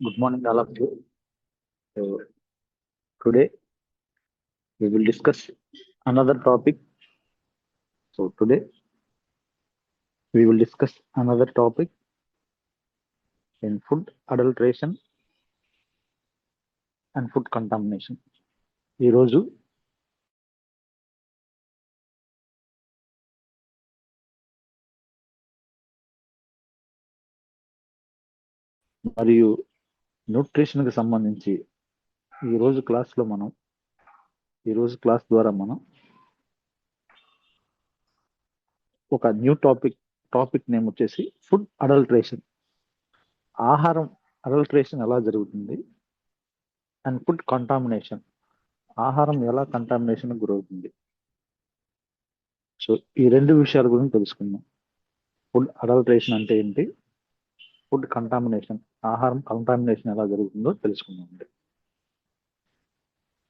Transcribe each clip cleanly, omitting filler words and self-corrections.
Good morning, all of you. So today we will discuss another topic. So today we will discuss another topic in food adulteration and food contamination. ఈ రోజు మరియు nutrition కి సంబంధించి ఈ రోజు class ద్వారా మనం ఒక న్యూ టాపిక్ నేమ్ వచ్చేసి ఫుడ్ అడల్ట్రేషన్. ఆహారం అడల్ట్రేషన్ ఎలా జరుగుతుంది అండ్ ఫుడ్ కంటామినేషన్, ఆహారం ఎలా కంటామినేషన్ గురవుతుంది. సో ఈ రెండు విషయాల గురించి తెలుసుకుందాం. ఫుడ్ అడల్ట్రేషన్ అంటే ఏంటి, ఫుడ్ కంటామినేషన్, ఆహారం కంటామినేషన్ ఎలా జరుగుతుందో తెలుసుకుందాం.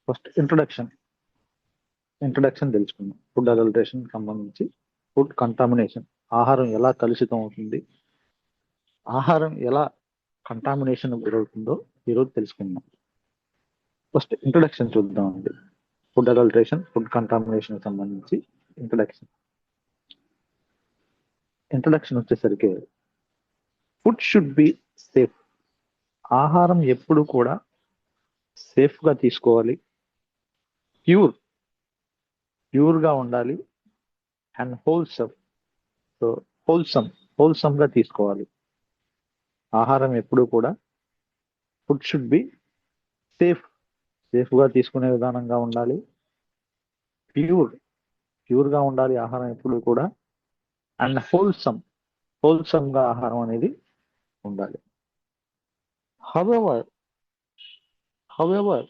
ఫస్ట్ ఇంట్రడక్షన్ తెలుసుకుందాం. ఫుడ్ అడల్ట్రేషన్ సంబంధించి ఫుడ్ కంటామినేషన్, ఆహారం ఎలా కలుషితం అవుతుంది, ఆహారం ఎలా కంటామినేషన్ గురవుతుందో ఈరోజు తెలుసుకుందాం. ఫస్ట్ ఇంట్రడక్షన్ చూద్దామండి. ఫుడ్ అడల్ట్రేషన్, ఫుడ్ కంటామినేషన్ సంబంధించి ఇంట్రడక్షన్ వచ్చేసరికి ఫుడ్ షుడ్ బి సేఫ్. ఆహారం ఎప్పుడు కూడా సేఫ్ గా తీసుకోవాలి, ప్యూర్ గా ఉండాలి అండ్ హోల్సమ్ గా తీసుకోవాలి. ఆహారం ఎప్పుడు కూడా ఫుడ్ షుడ్ బి సేఫ్ గా తీసుకునే విధానంగా ఉండాలి, ప్యూర్ గా ఉండాలి ఆహారం ఎప్పుడు కూడా, అండ్ హోల్సమ్ గా ఆహారం అనేది ఉండాలి. హౌఎవర్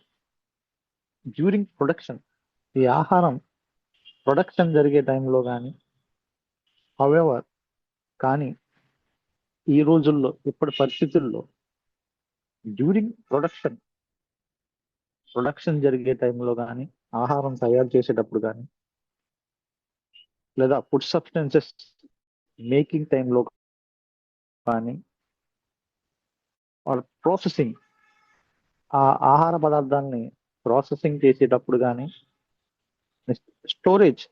డ్యూరింగ్ ప్రొడక్షన్, ఈ ఆహారం ప్రొడక్షన్ జరిగే టైంలో కానీ ఈ రోజుల్లో ఇప్పటి పరిస్థితుల్లో డ్యూరింగ్ ప్రొడక్షన్ జరిగే టైంలో కానీ, ఆహారం తయారు చేసేటప్పుడు కానీ, లేదా ఫుడ్ సబ్స్టెన్సెస్ మేకింగ్ టైంలో కానీ, ఆర్ ప్రాసెసింగ్, ఆ ఆహార పదార్థాలని ప్రాసెసింగ్ చేసేటప్పుడు కానీ, స్టోరేజ్,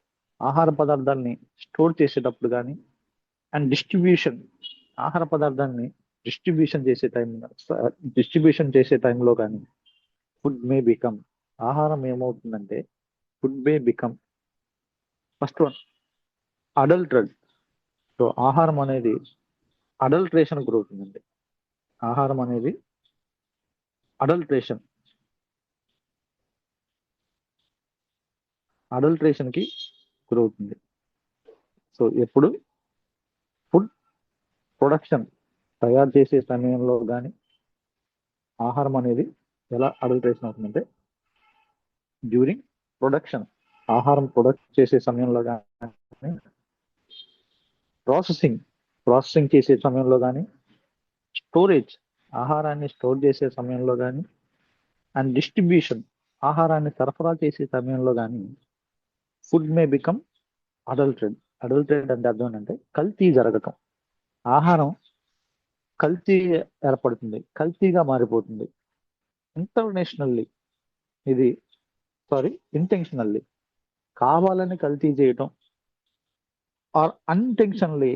ఆహార పదార్థాలని స్టోర్ చేసేటప్పుడు కానీ, అండ్ డిస్ట్రిబ్యూషన్, ఆహార పదార్థాన్ని డిస్ట్రిబ్యూషన్ చేసే టైంలో కానీ ఫుడ్ మే బికమ్, ఆహారం ఏమవుతుందంటే food may become first one adulterated. So ఆహారం అనేది అడల్ట్రేషన్ గురవుతుందండి. ఆహారం అనేది అడల్ట్రేషన్ కి గురవుతుంది. సో ఎప్పుడు ఫుడ్ ప్రొడక్షన్ తయారు చేసే సమయంలో కానీ ఆహారం అనేది ఎలా అడల్ట్రేషన్ అవుతుందంటే డ్యూరింగ్ ప్రొడక్షన్, ఆహారం ప్రొడక్ట్ చేసే సమయంలో కానీ, ప్రాసెసింగ్ చేసే సమయంలో కానీ, స్టోరేజ్, ఆహారాన్ని స్టోర్ చేసే సమయంలో కానీ, అండ్ డిస్ట్రిబ్యూషన్, ఆహారాన్ని సరఫరా చేసే సమయంలో కానీ ఫుడ్ మే బికమ్ అడల్టెడ్ అంటే అర్థం ఏంటంటే కల్తీ జరగటం, ఆహారం కల్తీ ఏర్పడుతుంది, కల్తీగా మారిపోతుంది. ఇంటెన్షనల్లీ కావాలని కల్తీ చేయటం, or unintentionally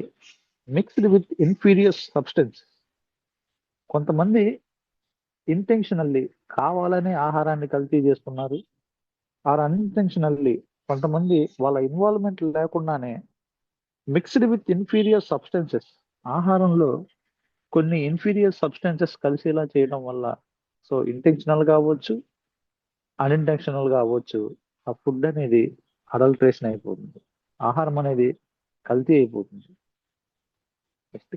mixed with inferior substance. కొంతమంది ఇంటెన్షనల్లీ కావాలని ఆహారాన్ని కల్తీ చేస్తున్నారు, ఆర్ అన్ఇంటెన్షనల్లీ కొంతమంది వాళ్ళ ఇన్వాల్వ్మెంట్ లేకుండానే మిక్స్డ్ విత్ ఇన్ఫీరియర్ సబ్స్టెన్సెస్, ఆహారంలో కొన్ని ఇన్ఫీరియర్ సబ్స్టెన్సెస్ కలిసేలా చేయడం వల్ల, సో ఇంటెన్షనల్ కావచ్చు, అన్ఇంటెన్షనల్ కావచ్చు, ఆ ఫుడ్ అనేది అడల్ట్రేషన్ అయిపోతుంది, ఆహారం అనేది కల్తీ అయిపోతుంది. నెక్స్ట్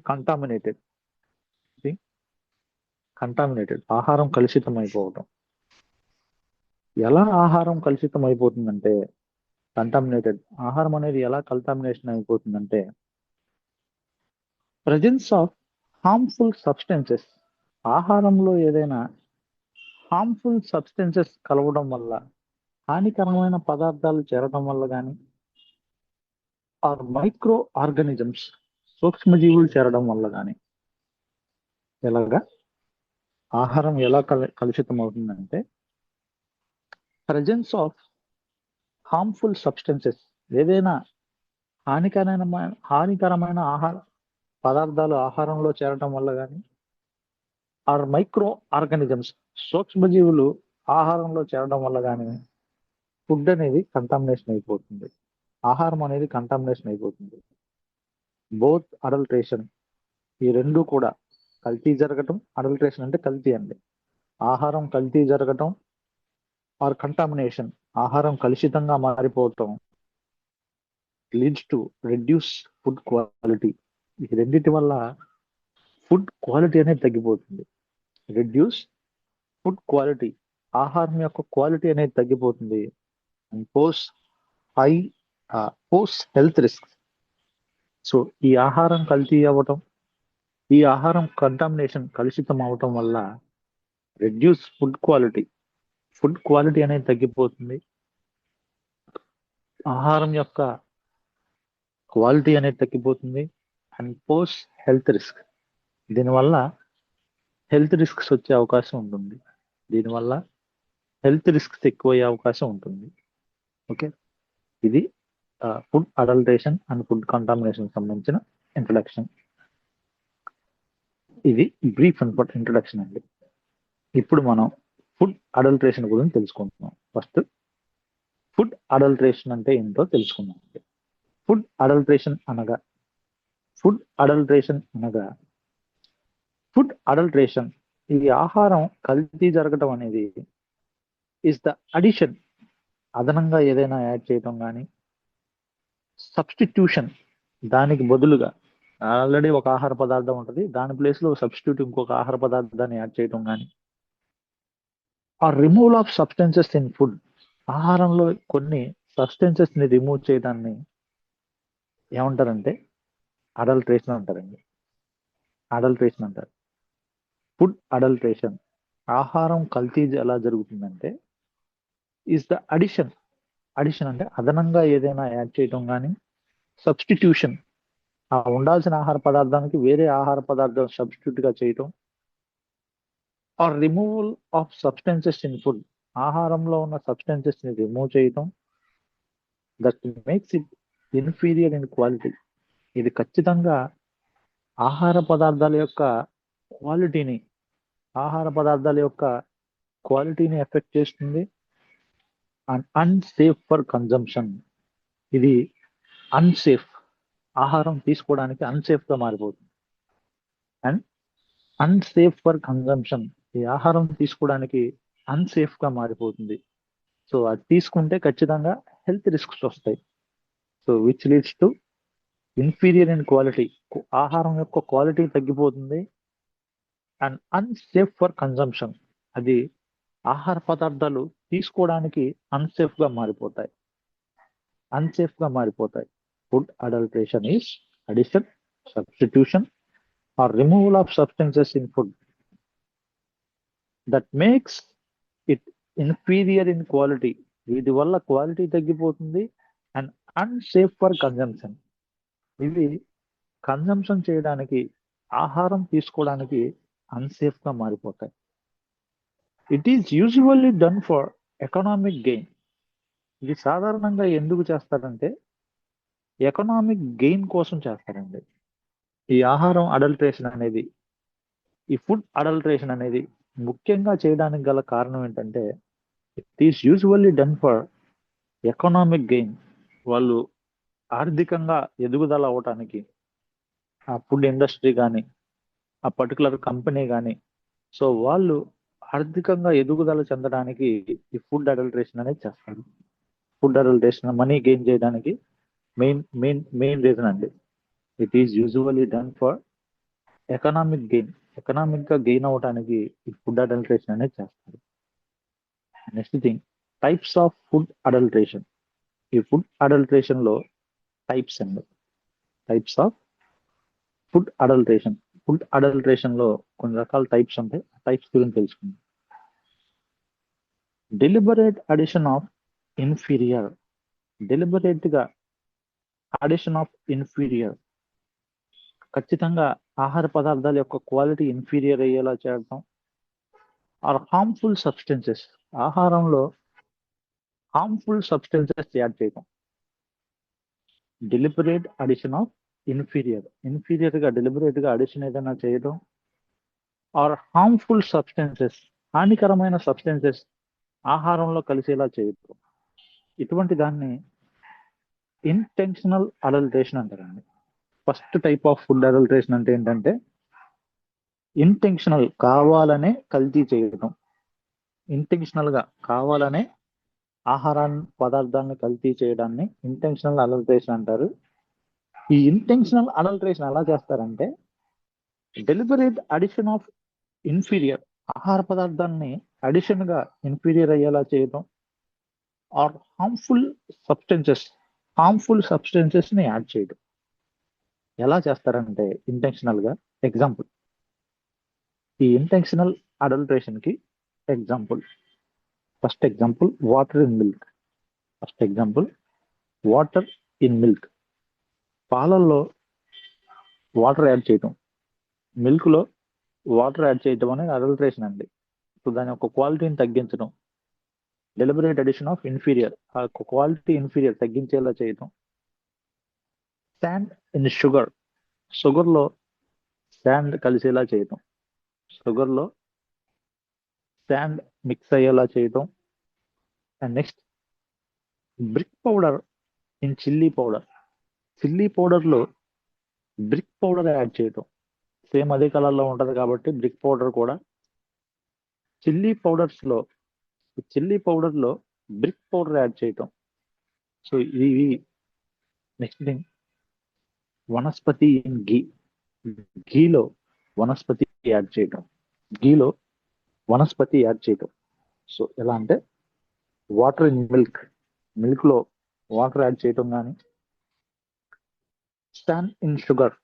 కంటామినేటెడ్, ఆహారం కలుషితం అయిపోవటం. ఎలా ఆహారం కలుషితం అయిపోతుందంటే కంటామినేటెడ్, ఆహారం అనేది ఎలా కంటామినేషన్ అయిపోతుందంటే ప్రజెన్స్ ఆఫ్ హార్మ్ఫుల్ సబ్స్టెన్సెస్, ఆహారంలో ఏదైనా హార్మ్ఫుల్ సబ్స్టెన్సెస్ కలవడం వల్ల, హానికరమైన పదార్థాలు చేరడం వల్ల కానీ, ఆర్ మైక్రో ఆర్గానిజమ్స్, సూక్ష్మజీవులు చేరడం వల్ల కానీ, ఎలాగా ఆహారం ఎలా కలుషితం అవుతుందంటే ప్రజెన్స్ ఆఫ్ హార్మ్ఫుల్ సబ్స్టెన్సెస్, ఏదైనా హానికరమైన ఆహార పదార్థాలు ఆహారంలో చేరటం వల్ల కానీ ఆర్ మైక్రో ఆర్గానిజమ్స్, సూక్ష్మజీవులు ఆహారంలో చేరడం వల్ల కానీ ఫుడ్ అనేది కంటామినేషన్ అయిపోతుంది, ఆహారం అనేది కంటామినేషన్ అయిపోతుంది. బోత్ అడల్ట్రేషన్, ఈ రెండు కూడా కల్తీ జరగటం, అడల్ట్రేషన్ అంటే కల్తీ అండి, ఆహారం కల్తీ జరగటం ఆర్ కంటామినేషన్, ఆహారం కలుషితంగా మారిపోవటం leads to reduce food quality. ఈ రెండింటి వల్ల ఫుడ్ క్వాలిటీ అనేది తగ్గిపోతుంది. రెడ్యూస్ ఫుడ్ క్వాలిటీ, ఆహారం యొక్క క్వాలిటీ అనేది తగ్గిపోతుంది. And poses health risk. So ఈ ఆహారం కల్తీ అవ్వటం, ఈ ఆహారం కంటామినేషన్ కలుషితం అవటం వల్ల రెడ్యూస్ ఫుడ్ క్వాలిటీ అనేది తగ్గిపోతుంది, ఆహారం యొక్క క్వాలిటీ అనేది తగ్గిపోతుంది. అండ్ పోస్ హెల్త్ రిస్క్, దీనివల్ల హెల్త్ రిస్క్స్ వచ్చే అవకాశం ఉంటుంది, దీనివల్ల హెల్త్ రిస్క్స్ ఎక్కువయ్యే అవకాశం ఉంటుంది. ఓకే, ఇది food adulteration and food contamination సంబంధించిన ఇంట్రడక్షన్. ఇది బ్రీఫ్ ఇంట్రడక్షన్ అండి. ఇప్పుడు మనం ఫుడ్ అడల్ట్రేషన్ గురించి తెలుసుకుంటున్నాం. ఫస్ట్ ఫుడ్ అడల్ట్రేషన్ అంటే ఏంటో తెలుసుకుందాం. ఫుడ్ అడల్ట్రేషన్ అనగా ఫుడ్ అడల్ట్రేషన్, ఇది ఆహారం కల్తీ జరగటం అనేది ఇస్ ద అడిషన్, అదనంగా ఏదైనా యాడ్ చేయటం కానీ, సబ్స్టిట్యూషన్, దానికి బదులుగా ఆల్రెడీ ఒక ఆహార పదార్థం ఉంటుంది, దాని ప్లేస్ లో సబ్స్టిట్యూట్ ఇంకొక ఆహార పదార్థాన్ని యాడ్ చేయటం కానీ, or removal of substances in food, ఆహారంలో కొన్ని సబ్స్టెన్సెస్ ని రిమూవ్ చేయడాన్ని ఏమంటారంటే అడల్ట్రేషన్ అంటారండి. అడల్ట్రేషన్ అంటారు. ఫుడ్ అడల్ట్రేషన్, ఆహారం కల్తీ ఎలా జరుగుతుందంటే ఈజ్ ద అడిషన్ అంటే అదనంగా ఏదైనా యాడ్ చేయటం కానీ, సబ్స్టిట్యూషన్, ఉండాల్సిన ఆహార పదార్థానికి వేరే ఆహార పదార్థం సబ్స్టిట్యూట్ గా చేయటం, or removal of substances in food, ఆహారంలో ఉన్న సబ్స్టెన్సెస్ ని రిమూవ్ చేయటం, that makes it inferior in quality, ఇది ఖచ్చితంగా ఆహార పదార్థాల యొక్క క్వాలిటీని ఎఫెక్ట్ చేస్తుంది. అండ్ అన్సేఫ్ ఫర్ కన్జంప్షన్, ఇది అన్సేఫ్, ఆహారం తీసుకోవడానికి అన్సేఫ్ గా మారిపోతుంది. అండ్ అన్సేఫ్ ఫర్ కన్జంప్షన్, ఈ ఆహారం తీసుకోవడానికి అన్సేఫ్ గా మారిపోతుంది. సో అది తీసుకుంటే ఖచ్చితంగా హెల్త్ రిస్క్స్ వస్తాయి. So which leads to inferior in quality, ఆహారం యొక్క క్వాలిటీ తగ్గిపోతుంది. అండ్ అన్సేఫ్ ఫర్ కన్జంప్షన్, అది ఆహార పదార్థాలు తీసుకోవడానికి అన్సేఫ్ గా మారిపోతాయి. Food adulteration is addition, substitution or removal of substances in food that makes it inferior in quality, వీటి వల్ల క్వాలిటీ తగ్గిపోతుంది. అండ్ అన్సేఫ్ ఫర్ కన్జంప్షన్, ఇవి కన్జంప్షన్ చేయడానికి, ఆహారం తీసుకోవడానికి అన్సేఫ్ గా మారిపోతాయి. It is usually done for economic gain, ఇది సాధారణంగా ఎందుకు చేస్తారంటే ఎకనామిక్ గెయిన్ కోసం చేస్తారండి. ఈ ఆహారం అడల్ట్రేషన్ అనేది, ఈ ఫుడ్ అడల్ట్రేషన్ అనేది ముఖ్యంగా చేయడానికి గల కారణం ఏంటంటే it is usually done for economic gain, వాళ్ళు ఆర్థికంగా ఎదుగుదల అవటానికి, ఆ ఫుడ్ ఇండస్ట్రీ కానీ, ఆ పర్టికులర్ కంపెనీ కానీ, సో వాళ్ళు ఆర్థికంగా ఎదుగుదల చెందడానికి ఈ ఫుడ్ అడల్ట్రేషన్ అనేది చేస్తారు. ఫుడ్ అడల్ట్రేషన్ మనీ గెయిన్ చేయడానికి మెయిన్ రీజన్ అండి. It is usually done for economic gain, economic గా గెయిన్ అవడానికి ఈ ఫుడ్ అడల్ట్రేషన్ అనేది చేస్తారు. Next thing, types of food adulteration. ఈ ఫుడ్ అడల్ట్రేషన్ లో టైప్స్ అండి, టైప్స్ ఆఫ్ ఫుడ్ అడల్ట్రేషన్ లో కొన్ని రకాల టైప్స్ ఉంటాయి. టైప్స్ గురించి తెలుసుకుందాం. Deliberate addition of inferior, deliberate గా అడిషన్ ఆఫ్ ఇన్ఫీరియర్, ఖచ్చితంగా ఆహార పదార్థాల యొక్క క్వాలిటీ ఇన్ఫీరియర్ అయ్యేలా చేయడం. ఆర్ హార్మ్ఫుల్ సబ్స్టెన్సెస్, ఆహారంలో హార్మ్ఫుల్ సబ్స్టెన్సెస్ యాడ్ చేయడం. డెలిబరేట్ అడిషన్ ఆఫ్ ఇన్ఫీరియర్ గా డెలిబరేట్ గా అడిషన్ ఏదైనా చేయడం, ఆర్ హార్మ్ఫుల్ సబ్స్టెన్సెస్, హానికరమైన సబ్స్టెన్సెస్ ఆహారంలో కలిసేలా చేయడం. ఇటువంటి దాన్ని ఇంటెన్షనల్ అడల్టరేషన్ అంటారండి. First type of food adulteration అంటే ఏంటంటే ఇంటెన్షనల్, కావాలనే కల్తీ చేయడం. ఇంటెన్షనల్ గా కావాలనే పదార్థాలను కల్తీ చేయడాన్ని ఇంటెన్షనల్ అడల్టరేషన్ అంటారు. ఈ ఇంటెన్షనల్ అడల్టరేషన్ ఎలా చేస్తారంటే డెలిబరేట్ అడిషన్ ఆఫ్ ఇన్ఫీరియర్, ఆహార పదార్థాన్ని అడిషన్ గా ఇన్ఫీరియర్ అయ్యేలా చేయడం, ఆర్ హార్మ్ఫుల్ సబ్స్టెన్సెస్ ని యాడ్ చేయడం. ఎలా చేస్తారంటే ఇంటెన్షనల్ గా. ఎగ్జాంపుల్, ఈ ఇంటెన్షనల్ అడల్టరేషన్ కి first example water in milk. పాలల్లో వాటర్ యాడ్ చేయటం, మిల్క్ లో వాటర్ యాడ్ చేయటం అనేది అడల్టరేషన్ అండి. సో దాని యొక్క క్వాలిటీని తగ్గించడం, డెలిబరేట్ అడిషన్ ఆఫ్ ఇన్ఫీరియర్, ఆ క్వాలిటీ ఇన్ఫీరియర్ తగ్గించేలా చేయటం. శాండ్ ఇన్ షుగర్ లో శాండ్ కలిసేలా చేయటం, షుగర్ లో శాండ్ మిక్స్ అయ్యేలా చేయటం. And next brick powder in chilli powder లో బ్రిక్ పౌడర్ యాడ్ చేయటం. సేమ్ అదే కలర్ లో ఉంటది కాబట్టి బ్రిక్ పౌడర్ కూడా చిల్లీ పౌడర్ లో బ్రిక్ పౌడర్ యాడ్ చేయటం. సో ఇవి. నెక్స్ట్ థింగ్ వనస్పతి ఇన్ ఘీలో వనస్పతి యాడ్ చేయటం. సో ఎలా అంటే వాటర్ ఇన్ మిల్క్ లో వాటర్ యాడ్ చేయటం కానీ, శాండ్ ఇన్ షుగర్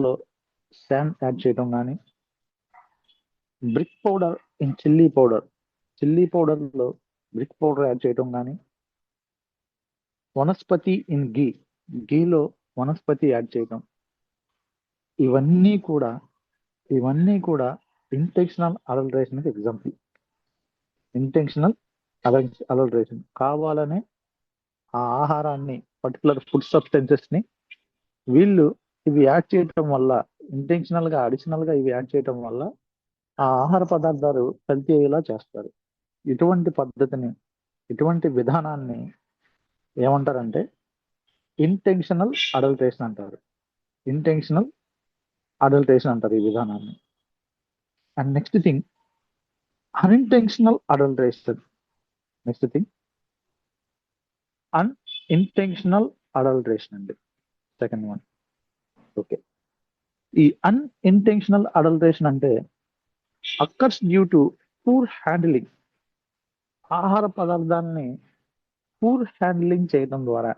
లో శాండ్ యాడ్ చేయటం కానీ, brick powder in chilli powder లో బ్రిక్ పౌడర్ యాడ్ చేయటం కానీ, వనస్పతి ఇన్ ఘీలో వనస్పతి యాడ్ చేయటం. ఇవన్నీ కూడా ఇంటెన్షనల్ అడల్టరేషన్ కి ఎగ్జాంపుల్. ఇంటెన్షనల్ అడల్టరేషన్, కావాలనే ఆ ఆహారాన్ని, పర్టికులర్ ఫుడ్ సబ్స్టెన్సెస్ ని వీళ్ళు ఇవి యాడ్ చేయటం వల్ల, ఇంటెన్షనల్ గా అడిషనల్ గా ఇవి యాడ్ చేయటం వల్ల ఆ ఆహార పదార్థాలు కల్తీ అయ్యేలా చేస్తారు. ఇటువంటి విధానాన్ని ఏమంటారంటే ఇంటెన్షనల్ అడల్టరేషన్ అంటారు. ఈ విధానాన్ని. And next thing unintentional adulteration. అండి సెకండ్ వన్. ఓకే, ఈ అన్ఇంటెన్షనల్ అడల్టరేషన్ అంటే occurs due to poor handling. ఆహార పదార్థాన్ని పూర్ హ్యాండ్లింగ్ చేయడం ద్వారా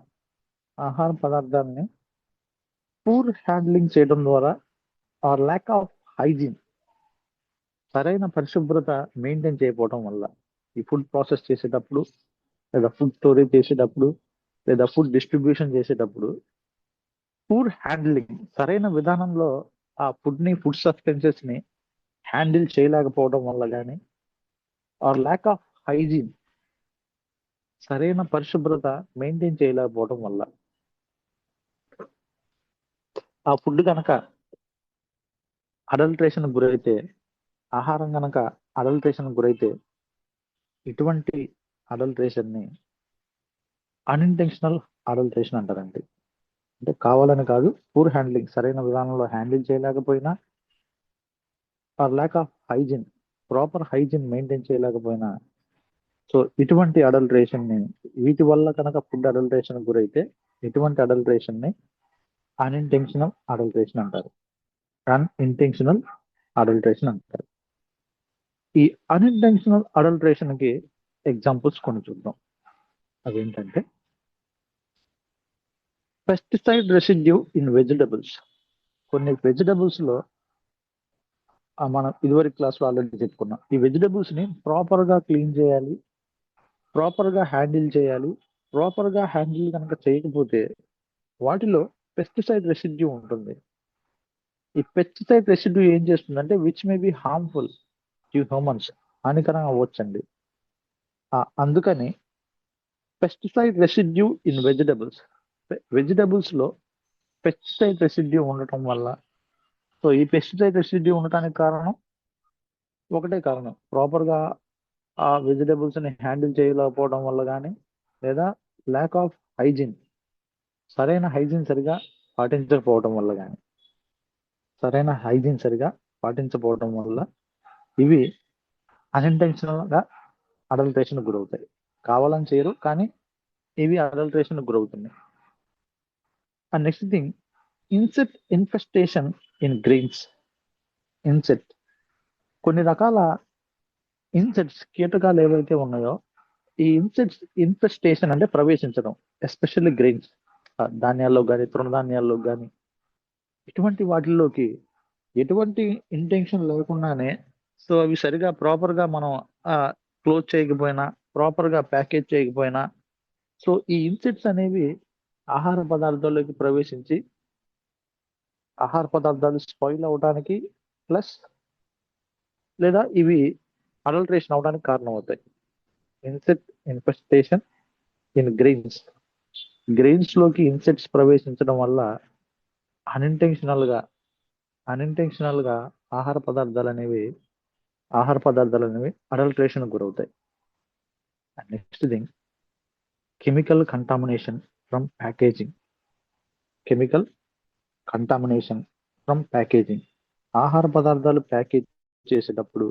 ఆర్ ల్యాక్ ఆఫ్ హైజీన్, సరైన పరిశుభ్రత మెయింటైన్ చేయకపోవడం వల్ల, ఈ ఫుడ్ ప్రాసెస్ చేసేటప్పుడు, లేదా ఫుడ్ స్టోరేజ్ చేసేటప్పుడు, లేదా ఫుడ్ డిస్ట్రిబ్యూషన్ చేసేటప్పుడు పూర్ హ్యాండ్లింగ్, సరైన విధానంలో ఆ ఫుడ్ సబ్స్టెన్సెస్ ని హ్యాండిల్ చేయలేకపోవడం వల్ల కానీ, ఆర్ ల్యాక్ ఆఫ్ హైజీన్, సరైన పరిశుభ్రత మెయింటైన్ చేయలేకపోవడం వల్ల ఆ ఫుడ్ కనుక అడల్టరేషన్ గురైతే, ఆహారం కనుక అడల్టరేషన్ గురైతే, ఇటువంటి అడల్టరేషన్ ని అన్ఇంటెన్షనల్ అడల్టరేషన్ అంటారండి. అంటే కావాలని కాదు, పూర్ హ్యాండ్లింగ్, సరైన విధానంలో హ్యాండిల్ చేయలేకపోయినా, or lack of hygiene, proper hygiene maintain చేయలేకపోయినా, సో ఇటువంటి అడల్టరేషన్ ని, వీటి వల్ల కనుక ఫుడ్ అడల్టరేషన్ గురైతే ఇటువంటి అడల్టరేషన్ ని అన్ఇంటెన్షనల్ అడల్టరేషన్ అంటారు. ఈ అన్ఇంటెన్షనల్ అడల్టరేషన్ కి ఎగ్జాంపుల్స్ కొన్ని చూద్దాం. అదేంటంటే పెస్టిసైడ్ రెసిడ్యూ ఇన్ వెజిటబుల్స్. కొన్ని వెజిటబుల్స్ లో మనం ఇదివరకు క్లాస్ లో ఆల్రెడీ చెప్పుకున్నాం, ఈ వెజిటబుల్స్ ని ప్రాపర్ గా క్లీన్ చేయాలి, ప్రాపర్ గా హ్యాండిల్ చేయాలి. ప్రాపర్ గా హ్యాండిల్ కనుక చేయకపోతే వాటిలో పెస్టిసైడ్ రెసిడ్యూ ఉంటుంది. ఈ పెస్టిసైడ్ రెసిడ్యూ ఏం చేస్తుందంటే which may be harmful to humans, హానికరం అవ్వచ్చండి. అందుకని పెస్టిసైడ్ రెసిడ్యూ ఇన్ వెజిటబుల్స్ లో పెస్టిసైడ్ రెసిడ్యూ ఉండటం వల్ల, సో ఈ పెస్టిసైడ్ రెసిడ్యూ ఉండటానికి ఒకటే కారణం, ప్రాపర్ గా ఆ వెజిటబుల్స్ ని హ్యాండిల్ చేయలేకపోవడం వల్ల కానీ, లేదా ల్యాక్ ఆఫ్ హైజీన్, సరైన హైజీన్ సరిగా పాటించకపోవడం వల్ల కానీ, ఇవి అన్ఇంటెన్షనల్ గా అడల్టరేషన్ గురవుతాయి. కావాలని చేయరు, కానీ ఇవి అడల్టరేషన్ గురవుతున్నాయి. And next thing, insect infestation in grains. కొన్ని రకాల ఇన్సెక్ట్స్, కీటకాలు ఏవైతే ఉన్నాయో, ఈ ఇన్సెక్ట్స్ ఇన్ఫెస్టేషన్ అంటే ప్రవేశించడం, ఎస్పెషల్లీ గ్రెయిన్స్, ధాన్యాల్లో కానీ తృణధాన్యాల్లో కానీ, ఇటువంటి వాటిల్లోకి ఎటువంటి ఇంటెన్షన్ లేకుండానే, సో అవి సరిగా ప్రాపర్ గా మనం క్లోజ్ చేయకపోయినా, ప్రాపర్ గా ప్యాకేజ్ చేయకపోయినా, సో ఈ ఇన్సెక్ట్స్ అనేవి ఆహార పదార్థాల్లోకి ప్రవేశించి ఆహార పదార్థాలు స్పాయిల్ అవడానికి, ప్లస్ లేదా ఇవి అడల్టరేషన్ అవడానికి కారణం అవుతాయి. ఇన్సెక్ట్ ఇన్ఫెస్టేషన్ ఇన్ గ్రెయిన్స్ లోకి ఇన్సెక్ట్స్ ప్రవేశించడం వల్ల అన్ఇంటెన్షనల్ గా ఆహార పదార్థాలు అనేవి అడల్టరేషన్ గురవుతాయి. Next thing, chemical contamination from packaging. ఆహార పదార్థాలు ప్యాకేజ్ చేసేటప్పుడు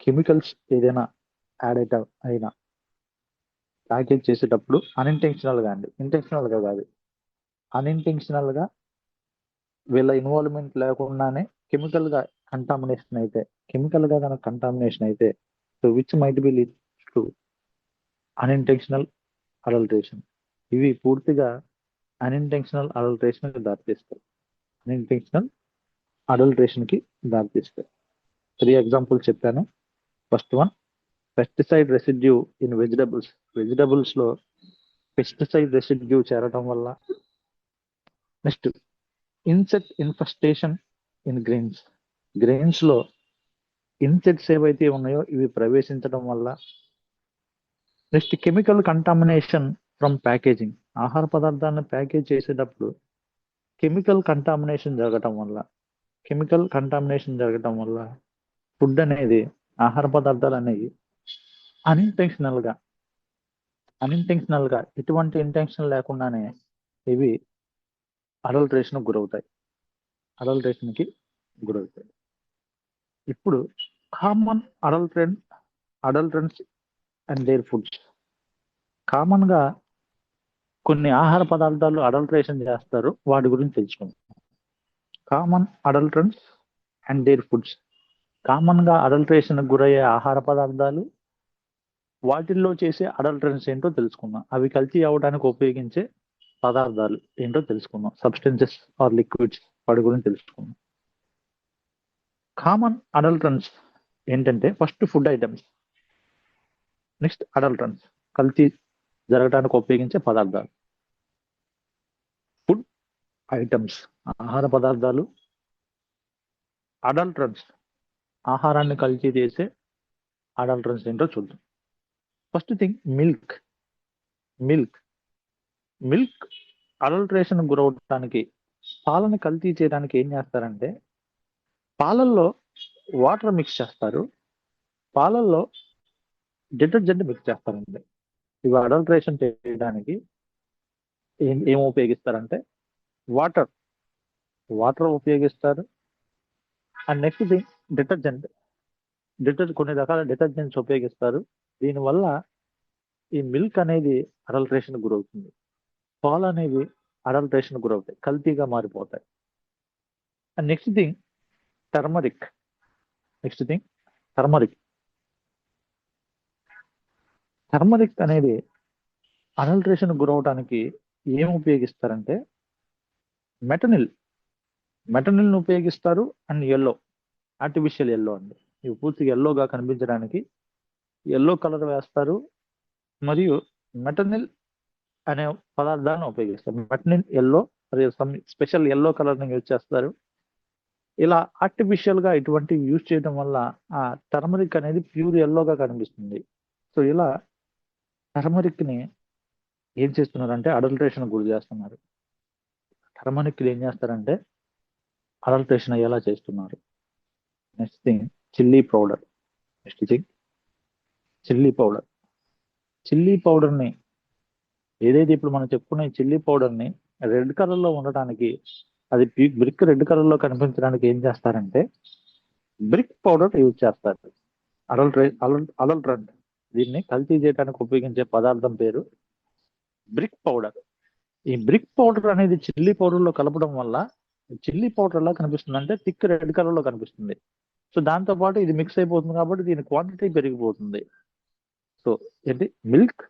కెమికల్స్ ఏదైనా యాడ్ అయినా ప్యాకేజ్ చేసేటప్పుడు ఇంటెన్షనల్ గా కాదు, అన్ఇంటెన్షనల్ గా వీళ్ళ ఇన్వాల్వ్మెంట్ లేకుండానే కెమికల్ గా కంటామినేషన్ అయితే, so which might be lead to unintentional adulteration. ఇవి పూర్తిగా అన్ఇంటెన్షనల్ అడల్టరేషన్ కి దారితీస్తాయి. 3 ఎగ్జాంపుల్స్ చెప్పాను. First one, pesticide residue in vegetables లో పెస్టిసైడ్ రెసిడ్యూ చేరటం వల్ల. Next, insect infestation in grains లో ఇన్సెక్ట్స్ ఏవైతే ఉన్నాయో ఇవి ప్రవేశించడం వల్ల. Next, chemical contamination from packaging. ఆహార పదార్థాలను ప్యాకేజ్ చేసేటప్పుడు కెమికల్ కంటామినేషన్ జరగటం వల్ల ఫుడ్ అనేది, ఆహార పదార్థాలు అనేవి అన్ఇంటెన్షనల్ గా ఎటువంటి ఇంటెన్షన్ లేకుండానే ఇవి అడల్టరేషన్ కి గురవుతాయి. ఇప్పుడు common adulterants and their foods. Common గా కొన్ని ఆహార పదార్థాలు అడల్టరేషన్ చేస్తారు, వాటి గురించి తెలుసుకుందాం. Common adulterants and their foods. Common గా అడల్టరేషన్ గురయ్యే ఆహార పదార్థాలు, వాటిల్లో చేసే అడల్టరెన్స్ ఏంటో తెలుసుకుందాం. అవి కల్తీ అవడానికి ఉపయోగించే పదార్థాలు ఏంటో తెలుసుకుందాం. సబ్స్టెన్సెస్ ఆర్ లిక్విడ్స్, వాటి గురించి తెలుసుకుందాం. కామన్ అడల్టరెన్స్ ఏంటంటే, ఫస్ట్ ఫుడ్ ఐటమ్స్, నెక్స్ట్ అడల్టరెన్స్, కల్తీ జరగడానికి ఉపయోగించే పదార్థాలు. ఫుడ్ ఐటమ్స్, ఆహార పదార్థాలు. అడల్టరెన్స్, ఆహారాన్ని కల్తీ చేసే అడల్టరెన్స్ ఏంటో చూద్దాం. ఫస్ట్ థింగ్, మిల్క్ అడల్టరేషన్ గురవడానికి, పాలను కల్తీ చేయడానికి ఏం చేస్తారంటే, పాలల్లో వాటర్ మిక్స్ చేస్తారు, పాలల్లో డిటర్జెంట్ మిక్స్ చేస్తారండి. ఇవి అడల్టరేషన్ చేయడానికి ఏం ఉపయోగిస్తారంటే, వాటర్ ఉపయోగిస్తారు. అండ్ నెక్స్ట్ థింగ్, కొన్ని రకాల డిటర్జెంట్స్ ఉపయోగిస్తారు. దీనివల్ల ఈ మిల్క్ అనేది అడల్టరేషన్ గురవుతుంది, పాలు అనేవి అడల్టరేషన్ గురవుతాయి, కల్తీగా మారిపోతాయి. అండ్ నెక్స్ట్ థింగ్, టర్మరిక్ అనేది అడల్టరేషన్ గురవడానికి ఏం ఉపయోగిస్తారంటే, మెటనిల్ ఉపయోగిస్తారు. అండ్ ఆర్టిఫిషియల్ ఎల్లో అండి. ఇవి పూర్తిగా ఎల్లోగా కనిపించడానికి ఎల్లో కలర్ వేస్తారు, మరియు మెటనిల్ అనే పదార్థాన్ని ఉపయోగిస్తారు. మెటనిల్ ఎల్లో, మరియు స్పెషల్ ఎల్లో కలర్ ని యూజ్ చేస్తారు. ఇలా ఆర్టిఫిషియల్ గా ఇటువంటివి యూజ్ చేయడం వల్ల ఆ టర్మరిక్ అనేది ప్యూర్ ఎల్లోగా కనిపిస్తుంది. సో ఇలా టర్మరిక్ ని ఏం చేస్తున్నారంటే అడల్ట్రేషన్ గురి చేస్తున్నారు. టర్మరిక్ ఏం చేస్తారంటే అడల్ట్రేషన్ అయ్యేలా చేస్తున్నారు. Next thing chilli powder. Next thing chilli powder. Chilli powder ని ఏదైతే ఇప్పుడు మనం చెప్పుకునే చిల్లీ పౌడర్ ని రెడ్ కలర్ లో ఉండటానికి, అది బ్రిక్ రెడ్ కలర్ లో కనిపించడానికి ఏం చేస్తారంటే బ్రిక్ పౌడర్ యూజ్ చేస్తారు. అడల్ట్రెంట్ దీన్ని కల్తీ చేయడానికి ఉపయోగించే పదార్థం పేరు బ్రిక్ పౌడర్. ఈ బ్రిక్ పౌడర్ అనేది చిల్లీ పౌడర్ లో కలపడం వల్ల చిల్లీ పౌడర్ ఎలా కనిపిస్తుంది అంటే థిక్ రెడ్ కలర్ లో కనిపిస్తుంది. సో దాంతో పాటు ఇది మిక్స్ అయిపోతుంది కాబట్టి దీని క్వాంటిటీ పెరిగిపోతుంది. సో ఏంటి మిల్క్,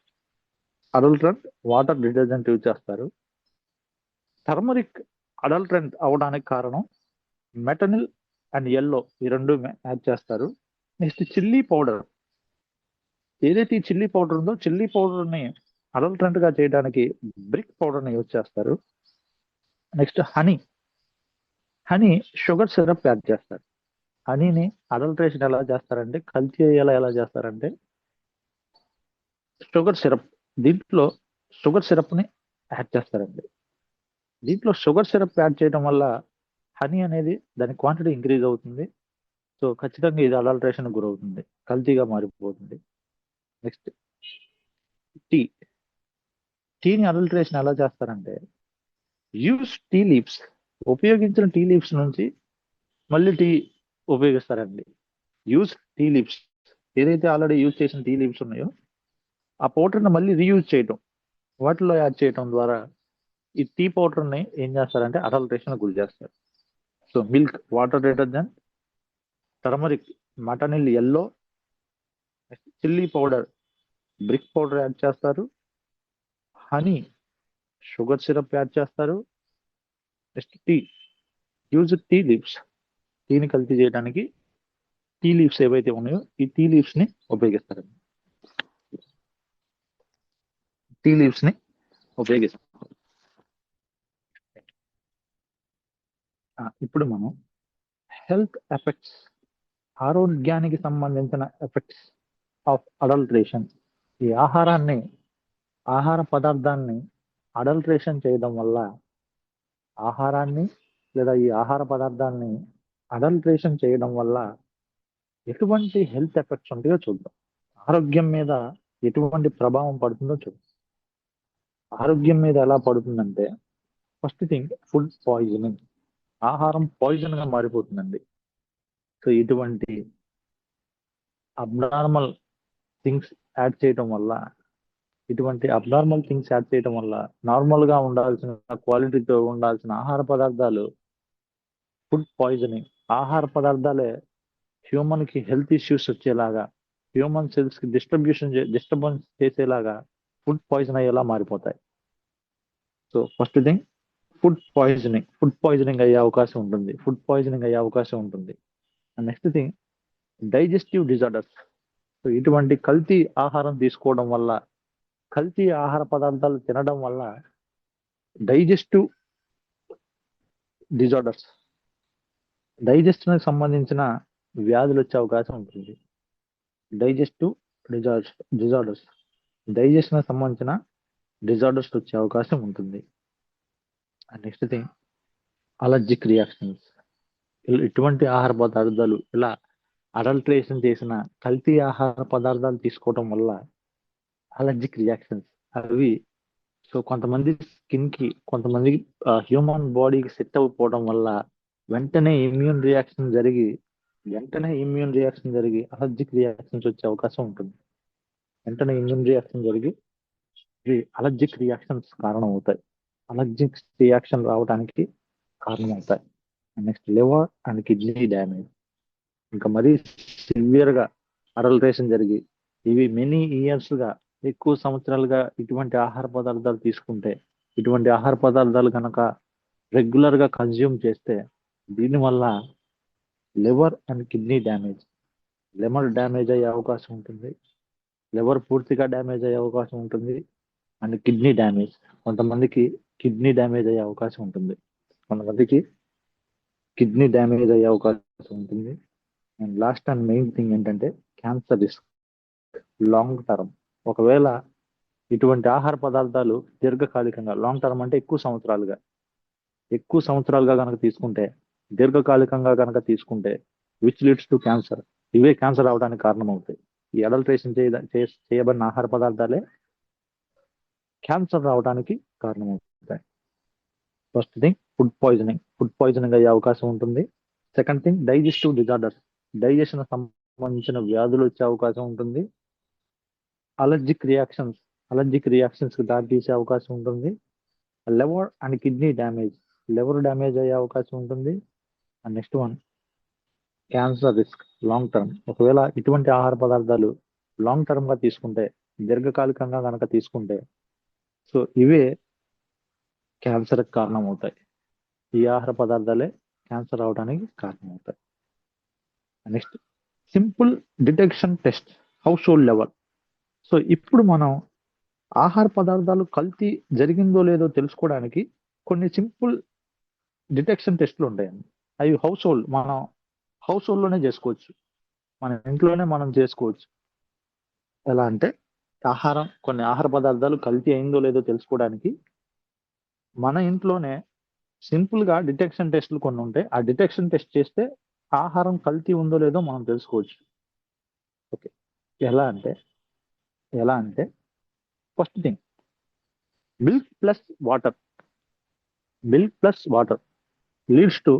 అడల్ట్రెంట్, వాటర్, డిటర్జెంట్ యూజ్ చేస్తారు. టర్మరిక్ అడల్ట్రెంట్ అవడానికి కారణం మెటనిల్ అండ్ ఎల్లో ఈ రెండు యాడ్ చేస్తారు. Next chilli powder. ఏదైతే ఈ చిల్లీ పౌడర్ ఉందో చిల్లీ పౌడర్ ని అడల్ట్రెంట్ గా చేయడానికి బ్రిక్ పౌడర్ ని యూజ్ చేస్తారు. Next honey. Honey sugar syrup add చేస్తారు. హనీని అడల్ట్రేషన్ ఎలా చేస్తారంటే కల్తీ అయ్యేలా ఎలా చేస్తారంటే షుగర్ సిరప్, దీంట్లో షుగర్ సిరప్ ని యాడ్ చేస్తారండి. దీంట్లో షుగర్ సిరప్ యాడ్ చేయడం వల్ల హనీ అనేది దాని క్వాంటిటీ ఇంక్రీజ్ అవుతుంది. సో ఖచ్చితంగా ఇది అడల్ట్రేషన్ గురవుతుంది, కల్తీగా మారిపోతుంది. Next tea. టీని అడల్ట్రేషన్ ఎలా చేస్తారంటే యూస్ టీ లీవ్స్, ఉపయోగించిన టీ లీవ్స్ నుంచి మళ్ళీ టీ ఉపయోగిస్తారండి. యూస్ టీ లీవ్స్, ఏదైతే ఆల్రెడీ యూజ్ చేసిన టీ లీవ్స్ ఉన్నాయో ఆ పౌడర్ని మళ్ళీ రీయూజ్ చేయటం, వాటిలో యాడ్ చేయటం ద్వారా ఈ టీ పౌడర్ని ఏం చేస్తారంటే అడల్ట్రేషన్ గురి చేస్తారు. So milk, water detergent, turmeric, metanil yellow, chilli powder, brick powder add చేస్తారు. హనీ, షుగర్ సిరప్ యాడ్ చేస్తారు. Next tea, use tea leaves, టీని కల్తీ చేయడానికి టీ లీవ్స్ ఏవైతే ఉన్నాయో ఈ టీ లీవ్స్ ని ఉపయోగిస్తారు. టీ లీవ్స్ ని ఉపయోగిస్తారు. ఇప్పుడు మనం హెల్త్ ఎఫెక్ట్స్, ఆరోగ్యానికి సంబంధించిన ఎఫెక్ట్స్ ఆఫ్ అడల్ట్రేషన్. ఈ ఆహార పదార్థాన్ని అడల్ట్రేషన్ చేయడం వల్ల ఆహారాన్ని లేదా ఈ ఆహార పదార్థాన్ని అడల్ట్రేషన్ చేయడం వల్ల ఎటువంటి హెల్త్ ఎఫెక్ట్స్ ఉంటాయో చూద్దాం. ఆరోగ్యం మీద ఎటువంటి ప్రభావం పడుతుందో చూద్దాం. ఆరోగ్యం మీద ఎలా పడుతుందంటే ఫస్ట్ థింగ్ ఫుడ్ పాయిజనింగ్. ఆహారం పాయిజన్ గా మారిపోతుందండి. సో ఇటువంటి అబ్నార్మల్ థింగ్స్ యాడ్ చేయడం వల్ల నార్మల్ గా ఉండాల్సిన క్వాలిటీతో ఉండాల్సిన ఆహార పదార్థాలు ఫుడ్ పాయిజనింగ్, ఆహార పదార్థాలే హ్యూమన్ కి హెల్త్ ఇష్యూస్ వచ్చేలాగా, హ్యూమన్ సెల్స్ కి డిస్టర్బెన్స్ చేసేలాగా ఫుడ్ పాయిజన్ అయ్యేలా మారిపోతాయి. So first thing food poisoning అయ్యే అవకాశం ఉంటుంది. Next thing digestive disorders. So ఇటువంటి కల్తీ ఆహారం తీసుకోవడం వల్ల, కల్తీ ఆహార పదార్థాలు తినడం వల్ల డైజెస్టివ్ డిజార్డర్స్, డైజెషన్ సంబంధించిన వ్యాధులు వచ్చే అవకాశం ఉంటుంది. డైజెస్టివ్ డిజార్డర్స్, డైజెషన్ సంబంధించిన డిజార్డర్స్ వచ్చే అవకాశం ఉంటుంది. Next thing allergic reactions. ఇటువంటి ఆహార పదార్థాలు, ఇలా అడల్ట్రేషన్ చేసిన కల్తీ ఆహార పదార్థాలు తీసుకోవడం వల్ల అలర్జిక్ రియాక్షన్స్ అవి, సో కొంతమంది స్కిన్ కి, కొంతమంది హ్యూమన్ బాడీకి సెట్ అవ్వకపోవడం వల్ల వెంటనే ఇమ్యూన్ రియాక్షన్ జరిగి అలర్జిక్ రియాక్షన్స్ వచ్చే అవకాశం ఉంటుంది. అలర్జిక్ రియాక్షన్స్ కారణమవుతాయి. అలర్జిక్ రియాక్షన్ రావడానికి కారణమవుతాయి. Next liver and kidney damage. ఇంకా మరీ సివియర్ గా అడల్ట్రేషన్ జరిగి ఇవి మెనీ ఇయర్స్ గా, ఎక్కువ సంవత్సరాలుగా ఇటువంటి ఆహార పదార్థాలు తీసుకుంటే, ఇటువంటి ఆహార పదార్థాలు కనుక రెగ్యులర్ గా కన్జ్యూమ్ చేస్తే దీనివల్ల లివర్ అండ్ కిడ్నీ డ్యామేజ్, అయ్యే అవకాశం ఉంటుంది. లివర్ పూర్తిగా డ్యామేజ్ అయ్యే అవకాశం ఉంటుంది. అండ్ కిడ్నీ డ్యామేజ్, కొంతమందికి కిడ్నీ డ్యామేజ్ అయ్యే అవకాశం ఉంటుంది. కొంతమందికి కిడ్నీ డ్యామేజ్ అయ్యే అవకాశం ఉంటుంది. And last and main thing ఏంటంటే క్యాన్సర్ రిస్క్ లాంగ్ టర్మ్. ఒకవేళ ఇటువంటి ఆహార పదార్థాలు దీర్ఘకాలికంగా, లాంగ్ టర్మ్ అంటే ఎక్కువ సంవత్సరాలుగా కనుక తీసుకుంటే, దీర్ఘకాలికంగా కనుక తీసుకుంటే విచ్ లీడ్స్ టు క్యాన్సర్, ఇవే క్యాన్సర్ అవడానికి కారణం అవుతాయి. ఈ అడల్ట్రేషన్ చేయబడిన ఆహార పదార్థాలే క్యాన్సర్ రావడానికి కారణం అవుతాయి. ఫస్ట్ థింగ్ ఫుడ్ పాయిజనింగ్ అయ్యే అవకాశం ఉంటుంది. Second thing digestive disorders, digestion సంబంధించిన వ్యాధులు వచ్చే అవకాశం ఉంటుంది. అలర్జిక్ రియాక్షన్స్ కి దారి తీసే అవకాశం ఉంటుంది. Liver and kidney damage, liver damage అయ్యే అవకాశం ఉంటుంది. And next one cancer risk long term. ఒకవేళ ఇటువంటి ఆహార పదార్థాలు లాంగ్ టర్మ్ గా తీసుకుంటే, దీర్ఘకాలికంగా కనుక తీసుకుంటే, సో ఇవే క్యాన్సర్ కారణం అవుతాయి. ఈ ఆహార పదార్థాలే క్యాన్సర్ అవడానికి కారణం అవుతాయి. Next simple detection test, house hold level. So ఇప్పుడు మనం ఆహార పదార్థాలు కల్తీ జరిగిందో లేదో తెలుసుకోవడానికి కొన్ని సింపుల్ డిటెక్షన్ టెస్ట్లు ఉంటాయండి. అవి మనం హౌస్ హోల్డ్లోనే చేసుకోవచ్చు, మన ఇంట్లోనే మనం చేసుకోవచ్చు. ఎలా అంటే కొన్ని ఆహార పదార్థాలు కల్తీ అయిందో లేదో తెలుసుకోవడానికి మన ఇంట్లోనే సింపుల్ గా డిటెక్షన్ టెస్ట్లు కొన్ని ఉంటాయి. ఆ డిటెక్షన్ టెస్ట్ చేస్తే ఆహారం కల్తీ ఉందో లేదో మనం తెలుసుకోవచ్చు. ఓకే, ఎలా అంటే first thing milk plus water leads to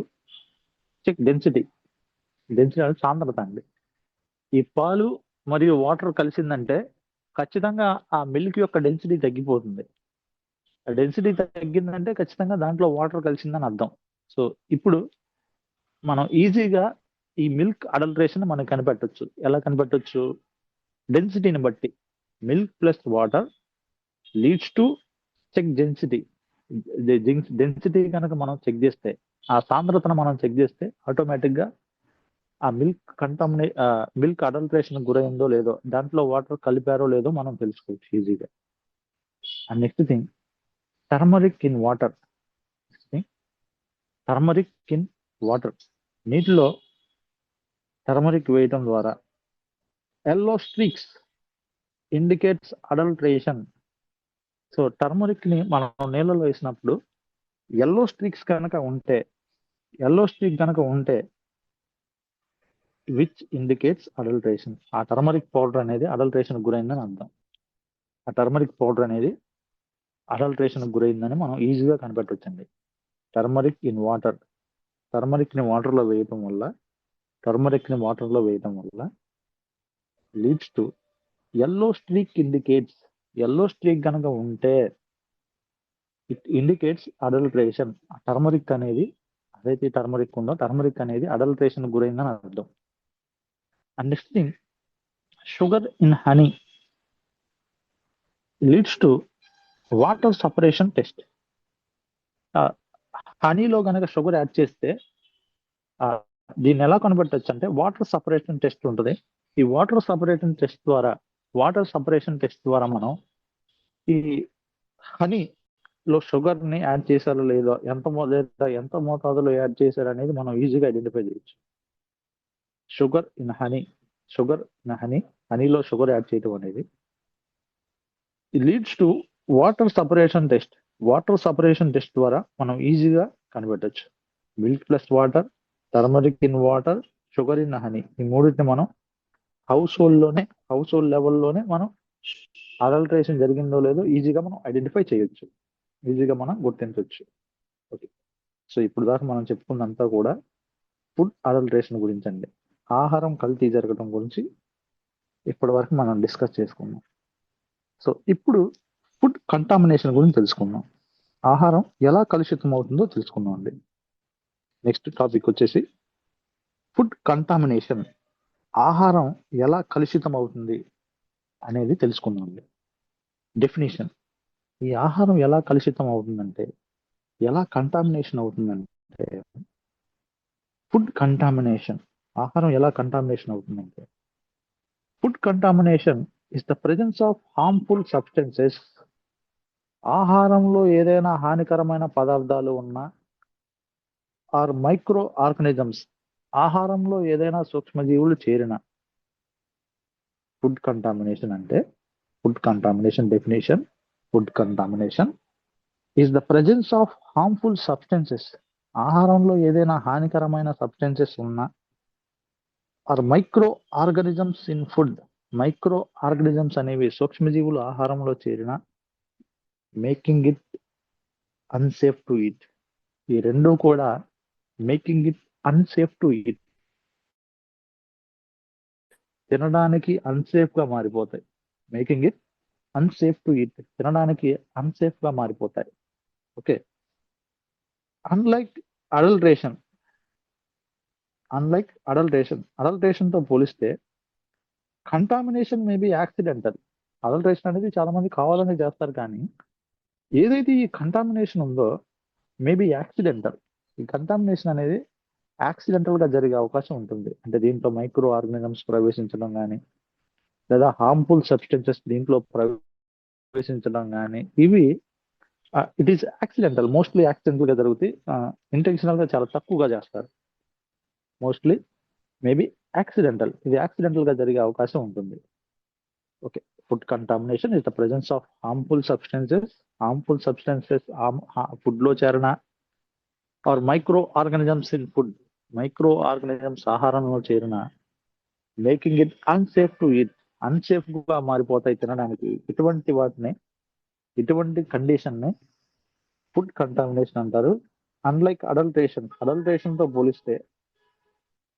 check density అంటే సాంద్రత అండి. ఈ పాలు మరియు వాటర్ కలిసిందంటే ఖచ్చితంగా ఆ మిల్క్ యొక్క డెన్సిటీ తగ్గిపోతుంది. ఆ డెన్సిటీ తగ్గిందంటే ఖచ్చితంగా దాంట్లో వాటర్ కలిసిందని అర్థం. సో ఇప్పుడు మనం ఈజీగా ఈ మిల్క్ అడల్ట్రేషన్ మనం కనిపెట్టొచ్చు. ఎలా కనిపెట్టొచ్చు? డెన్సిటీని బట్టి milk plus water leads to check density. Density కనుక మనం చెక్ చేస్తే, ఆ సాంద్రతను మనం చెక్ చేస్తే ఆటోమేటిక్ గా ఆ మిల్క్ అడల్ట్రేషన్ గురైందో లేదో, దాంట్లో వాటర్ కలిపారో లేదో మనం తెలుసుకోవచ్చు ఈజీగా. And next thing turmeric in water. నీటిలో టర్మరిక్ వేయటం ద్వారా yellow streaks indicates adulteration. So turmeric ని మనం నీళ్ళలో వేసినప్పుడు ఎల్లో స్ట్రీక్ కనుక ఉంటే విచ్ ఇండికేట్స్ అడల్ట్రేషన్. ఆ టర్మరిక్ పౌడర్ అనేది అడల్ట్రేషన్ గురైందని అర్థం. ఆ టర్మరిక్ పౌడర్ అనేది అడల్ట్రేషన్ గురైందని మనం ఈజీగా కనిపెట్టవచ్చండి. టర్మరిక్ ని వాటర్లో వేయటం వల్ల లీడ్స్ టు ఎల్లో స్ట్రీక్ కనుక ఉంటే ఇట్ ఇండికేట్స్ అడల్ట్రేషన్. టర్మరిక్ అనేది అడల్ట్రేషన్ గురైందని అర్థం. And next thing sugar in honey leads to water separation test. హనీలో కనుక షుగర్ యాడ్ చేస్తే దీన్ని ఎలా కనబెట్టచ్చు అంటే వాటర్ సపరేషన్ టెస్ట్ ఉంటుంది. ఈ వాటర్ సపరేషన్ టెస్ట్ ద్వారా మనం ఈ హనీలో షుగర్ ని యాడ్ చేశారో లేదో, ఎంత మోతాదులో యాడ్ చేశారు అనేది మనం ఈజీగా ఐడెంటిఫై చేయొచ్చు. షుగర్ ఇన్ హనీలో షుగర్ యాడ్ చేయడం అనేది leads to water separation test ద్వారా మనం ఈజీగా కనిపెట్టచ్చు. Milk plus water, turmeric in water, sugar in honey, ఈ మూడింటిని మనం హౌస్ హోల్డ్ లెవెల్లోనే మనం అడల్ట్రేషన్ జరిగిందో లేదో ఈజీగా మనం ఐడెంటిఫై చేయొచ్చు, ఈజీగా మనం గుర్తించవచ్చు. ఓకే, సో ఇప్పుడు దాకా మనం చెప్పుకున్నంతా కూడా ఫుడ్ అడల్ట్రేషన్ గురించి అండి. ఆహారం కల్తీ జరగడం గురించి ఇప్పటి వరకు మనం డిస్కస్ చేసుకున్నాం. సో ఇప్పుడు ఫుడ్ కంటామినేషన్ గురించి తెలుసుకుందాం. ఆహారం ఎలా కలుషితం అవుతుందో తెలుసుకుందాం అండి. నెక్స్ట్ టాపిక్ వచ్చేసి ఫుడ్ కంటామినేషన్. ఆహారం ఎలా కలుషితం అవుతుంది అనేది తెలుసుకుందాం అండి. డెఫినేషన్: ఈ ఆహారం ఎలా కలుషితం అవుతుందంటే, ఎలా కంటామినేషన్ అవుతుందంటే, ఫుడ్ కంటామినేషన్, ఆహారం ఎలా కంటామినేషన్ అవుతుందంటే, food contamination is the presence of harmful substances. ఆహారంలో ఏదైనా హానికరమైన పదార్థాలు ఉన్నా, ఆర్ మైక్రో ఆర్గనిజమ్స్, ఆహారంలో ఏదైనా సూక్ష్మజీవులు చేరిన. ఫుడ్ కంటామినేషన్ అంటే, food contamination definition, food contamination is the presence of harmful substances, ఆహారంలో ఏదైనా హానికరమైన సబ్స్టెన్సెస్ ఉన్నా, or micro organisms in food, micro organisms అనేవి సూక్ష్మజీవులు ఆహారంలో చేరిన, making it unsafe to eat. ఈ రెండు కూడా making it unsafe to eat, తినడానికి అన్సేఫ్ గా మారిపోతాయి. Making it unsafe to eat, తినడానికి అన్సేఫ్ గా మారిపోతాయి. ఓకే. అన్లైక్ అడల్ట్రేషన్, అడల్ట్రేషన్ తో పోలిస్తే contamination may be accidental. Adulteration అనేది చాలా మంది కావాలని చేస్తారు, కానీ ఏదైతే ఈ కంటామినేషన్ ఉందో మేబీ యాక్సిడెంటల్. ఈ కంటామినేషన్ అనేది యాక్సిడెంటల్ గా జరిగే అవకాశం ఉంటుంది. అంటే దీంట్లో మైక్రో ఆర్గానిజమ్స్ ప్రవేశించడం కానీ, లేదా హార్మ్ఫుల్ సబ్స్టెన్సెస్ దీంట్లో ప్రవేశించడం కానీ, ఇవి it is accidental. Mostly accidental గా జరుగుతాయి. ఇంటెన్షనల్ గా చాలా తక్కువగా చేస్తారు. మోస్ట్లీ మేబీ యాక్సిడెంటల్, ఇది యాక్సిడెంటల్ గా జరిగే అవకాశం ఉంటుంది. Okay. Food contamination is the presence of harmful substances food లో చేరన, or micro organisms in food, micro organisms ఆహారంలో చేరిన, making it unsafe to eat, unsafe గా మారిపోతాయి తినడానికి. ఇటువంటి కండిషన్ ని ఫుడ్ కంటామినేషన్ అంటారు. అన్లైక్ అడల్ట్రేషన్ తో పోలిస్తే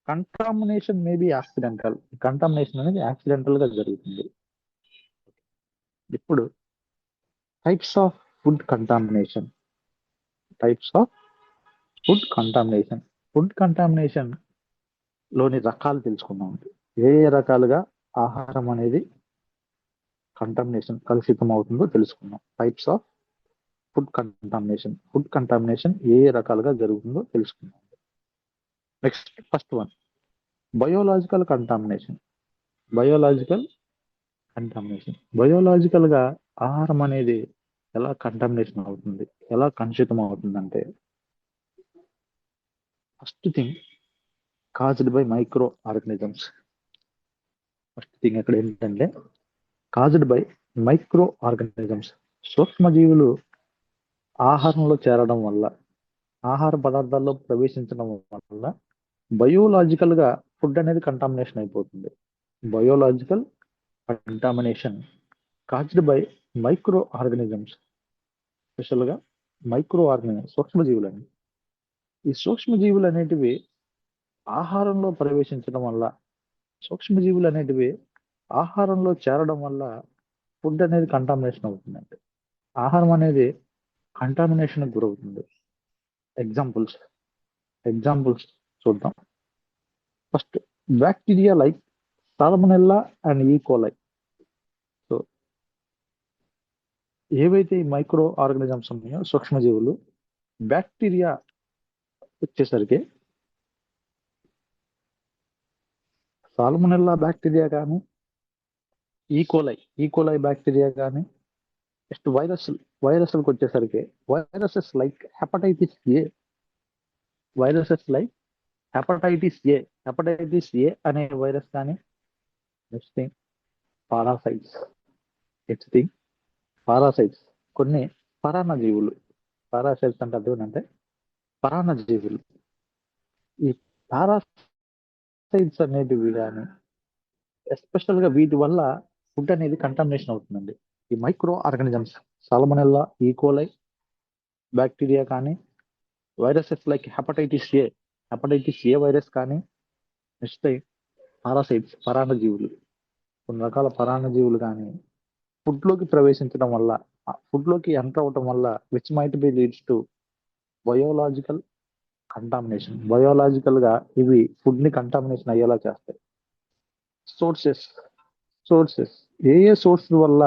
contamination may be accidental. Contamination అనేది యాక్సిడెంటల్ గా జరుగుతుంది. ఇప్పుడు types of food contamination. Food contamination లోని రకాలు తెలుసుకుందాం. ఏ రకాలుగా ఆహారం అనేది కలుషితం అవుతుందో తెలుసుకుందాం. టైప్స్ ఆఫ్ ఫుడ్ కంటామినేషన్ ఏ రకాలుగా జరుగుతుందో తెలుసుకుందాం. Next, first one, biological contamination. Biological గా ఆహారం అనేది ఎలా కంటామినేషన్ అవుతుంది, ఎలా కలుషితం అవుతుందంటే, first thing caused by micro organisms. ఇక్కడ ఏంటంటే కాజ్డ్ బై మైక్రో ఆర్గానిజమ్స్, సూక్ష్మజీవులు ఆహారంలో చేరడం వల్ల, ఆహార పదార్థాల్లో ప్రవేశించడం వల్ల బయోలాజికల్ గా ఫుడ్ అనేది కంటామినేషన్ అయిపోతుంది. Biological contamination caused by micro organisms, special గా మైక్రో ఆర్గానిజమ్స్, సూక్ష్మజీవులని. ఈ సూక్ష్మజీవులు అనేటివి ఆహారంలో ప్రవేశించడం వల్ల, సూక్ష్మజీవులు అనేటివి ఆహారంలో చేరడం వల్ల ఫుడ్ అనేది కంటామినేషన్ అవుతుందండి. ఆహారం అనేది కంటామినేషన్ గురవుతుంది. ఎగ్జాంపుల్స్ చూద్దాం. First, bacteria like salmonella and E. coli. So ఏవైతే ఈ మైక్రో ఆర్గానిజమ్స్ ఉన్నాయో సూక్ష్మజీవులు, బ్యాక్టీరియా వచ్చేసరికి సాల్మొనెల్లా బ్యాక్టీరియా కానీ, ఈకోలై బ్యాక్టీరియా కానీ, నెక్స్ట్ వైరస్లకు వచ్చేసరికి వైరసెస్ లైక్ హెపటైటిస్ ఏ అనే వైరస్ కానీ, నెక్స్ట్ థింగ్ పారాసైట్స్, కొన్ని పరాన్నజీవులు. పారాసైట్స్ అంటే అర్థం ఏంటంటే పరాన్నజీవులు. ఈ పారాసైట్స్ అనేటివి కానీ, ఎస్పెషల్ గా వీటి వల్ల ఫుడ్ అనేది కంటామినేషన్ అవుతుందండి. ఈ micro organisms, salmonella, E coli bacteria కానీ, viruses like hepatitis A virus కానీ, నెక్స్ట్ పారాసైట్స్, పరాన్నజీవులు, కొన్ని రకాల పరాన్నజీవులు కానీ ఫుడ్ లోకి ప్రవేశించడం వల్ల, ఫుడ్ లోకి ఎంటర్ అవటం వల్ల, which might be leads to biological contamination. Biological గా ఇవి ఫుడ్ ని కంటామినేషన్ అయ్యేలా చేస్తాయి. సోర్సెస్ ఏ సోర్స్ వల్ల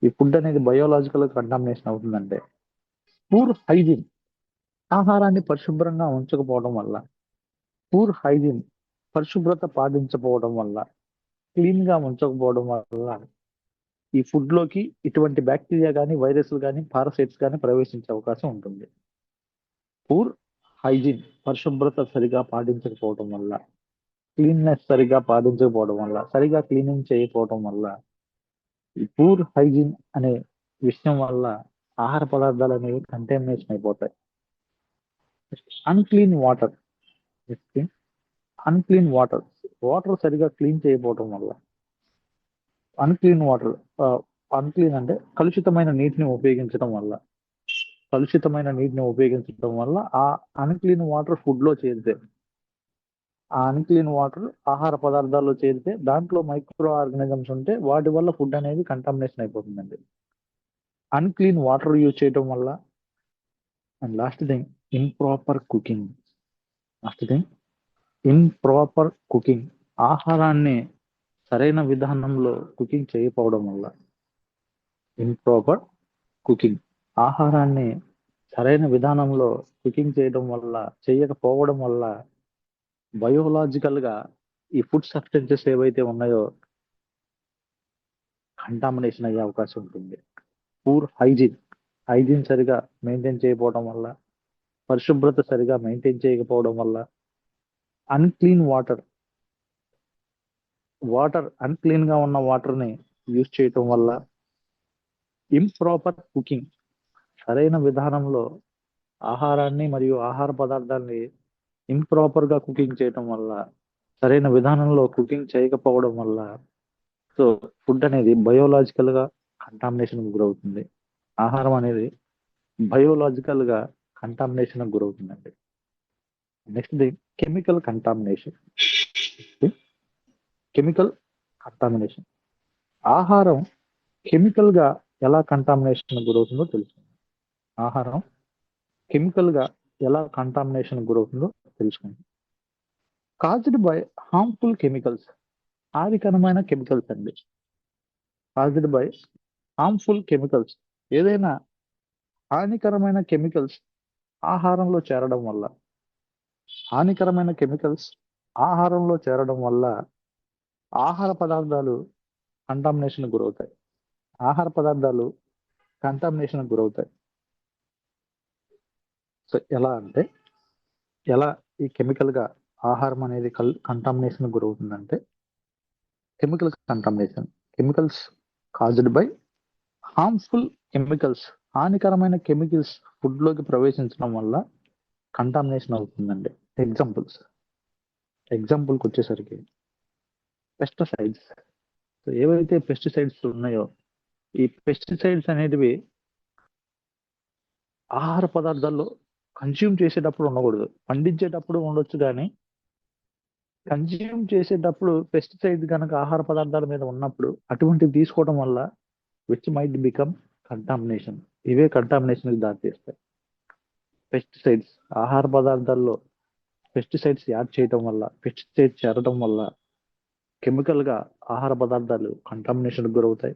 ఈ ఫుడ్ అనేది బయోలాజికల్ కంటామినేషన్ అవుతుందంటే, పూర్ హైజీన్, ఆహారాన్ని పరిశుభ్రంగా ఉంచకపోవడం వల్ల, పరిశుభ్రత పాటించకపోవడం వల్ల, క్లీన్ గా ఉంచకపోవడం వల్ల ఈ ఫుడ్ లోకి ఇటువంటి బ్యాక్టీరియా కానీ, వైరస్లు కానీ, పారాసైట్స్ కానీ ప్రవేశించే అవకాశం ఉంటుంది. పూర్ హైజీన్, పరిశుభ్రత సరిగా పాటించకపోవడం వల్ల, క్లీన్నెస్ సరిగా పాటించకపోవడం వల్ల, సరిగా క్లీనింగ్ చేయకపోవడం వల్ల, ఈ పూర్ హైజీన్ అనే విషయం వల్ల ఆహార పదార్థాలు అనేవి కంటామినేషన్ అయిపోతాయి. Unclean water, unclean water, water సరిగా క్లీన్ చేయకపోవడం వల్ల, అన్‌క్లీన్ వాటర్ అన్‌క్లీన్ అంటే కలుషితమైన నీటిని ఉపయోగించడం వల్ల, కలుషితమైన నీటిని ఉపయోగించడం వల్ల ఆ అన్‌క్లీన్ వాటర్ ఫుడ్‌లో చేరితే, ఆ అన్‌క్లీన్ వాటర్ ఆహార పదార్థాల్లో చేరితే దాంట్లో మైక్రో ఆర్గానిజమ్స్ ఉంటే వాటి వల్ల ఫుడ్ అనేది కంటామినేషన్ అయిపోతుందండి. అన్‌క్లీన్ వాటర్ యూజ్ చేయడం వల్ల, and last thing improper cooking. Last thing improper cooking. ఆహారాన్ని సరైన విధానంలో కుకింగ్ చేయకపోవడం వల్ల, ఇంప్రాపర్ కుకింగ్. ఆహారాన్ని సరైన విధానంలో కుకింగ్ చేయడం వల్ల, చేయకపోవడం వల్ల బయోలాజికల్ గా ఈ ఫుడ్ సబ్స్టెన్సెస్ ఏవైతే ఉన్నాయో కంటామినేషన్ అయ్యే అవకాశం ఉంటుంది. పూర్ హైజీన్, హైజీన్ సరిగా మెయింటైన్ చేయకపోవడం వల్ల, పరిశుభ్రత సరిగా మెయింటైన్ చేయకపోవడం వల్ల, అన్‌క్లీన్ వాటర్, వాటర్ అన్‌క్లీన్ గా ఉన్న వాటర్ ని యూజ్ చేయటం వల్ల, ఇంప్రాపర్ కుకింగ్, సరైన విధానంలో ఆహారాన్ని మరియు ఆహార పదార్థాల్ని ఇంప్రాపర్ గా కుకింగ్ చేయటం వల్ల, సరైన విధానంలో కుకింగ్ చేయకపోవడం వల్ల, సో ఫుడ్ అనేది బయోలాజికల్ గా కంటామినేషన్ గురవుతుంది. ఆహారం అనేది బయోలాజికల్ గా కంటామినేషన్ గురవుతుందండి. Next the chemical contamination. Chemical contamination. ఆహారం కెమికల్ గా ఎలా కంటామినేషన్ గురవుతుందో తెలుసుకుందాం. ఆహారం కెమికల్ గా ఎలా కంటామినేషన్ గురవుతుందో తెలుసుకుందాం. కాజ్డ్ బై హార్మ్ఫుల్ కెమికల్స్, హానికరమైన కెమికల్స్ అండి. కాజ్డ్ బై హార్మ్ఫుల్ కెమికల్స్, ఏదైనా హానికరమైన కెమికల్స్ ఆహారంలో చేరడం వల్ల, హానికరమైన కెమికల్స్ ఆహారంలో చేరడం వల్ల ఆహార పదార్థాలు కంటామినేషన్ గురవుతాయి. ఆహార పదార్థాలు కంటామినేషన్ గురవుతాయి. సో ఎలా అంటే, ఎలా ఈ కెమికల్ గా ఆహారం అనేది కంటామినేషన్ గురవుతుందంటే, chemical contamination, chemicals caused by harmful chemicals, హానికరమైన కెమికల్స్ ఫుడ్ లోకి ప్రవేశించడం వల్ల కంటామినేషన్ అవుతుందండి. ఎగ్జాంపుల్కి వచ్చేసరికి పెస్టిసైడ్స్. సో ఏవైతే పెస్టిసైడ్స్ ఉన్నాయో, ఈ పెస్టిసైడ్స్ అనేటివి ఆహార పదార్థాల్లో కన్జ్యూమ్ చేసేటప్పుడు ఉండకూడదు. పండించేటప్పుడు ఉండొచ్చు కానీ కన్జ్యూమ్ చేసేటప్పుడు పెస్టిసైడ్ కనుక ఆహార పదార్థాల మీద ఉన్నప్పుడు అటువంటివి తీసుకోవడం వల్ల విచ్ మైట్ బికమ్ కంటామినేషన్. ఇవే కంటామినేషన్కి దారితీస్తాయి. పెస్టిసైడ్స్ ఆహార పదార్థాల్లో పెస్టిసైడ్స్ యాడ్ చేయడం వల్ల, పెస్టిసైడ్స్ చేరడం వల్ల కెమికల్ గా ఆహార పదార్థాలు కంటామినేషన్ గురవుతాయి.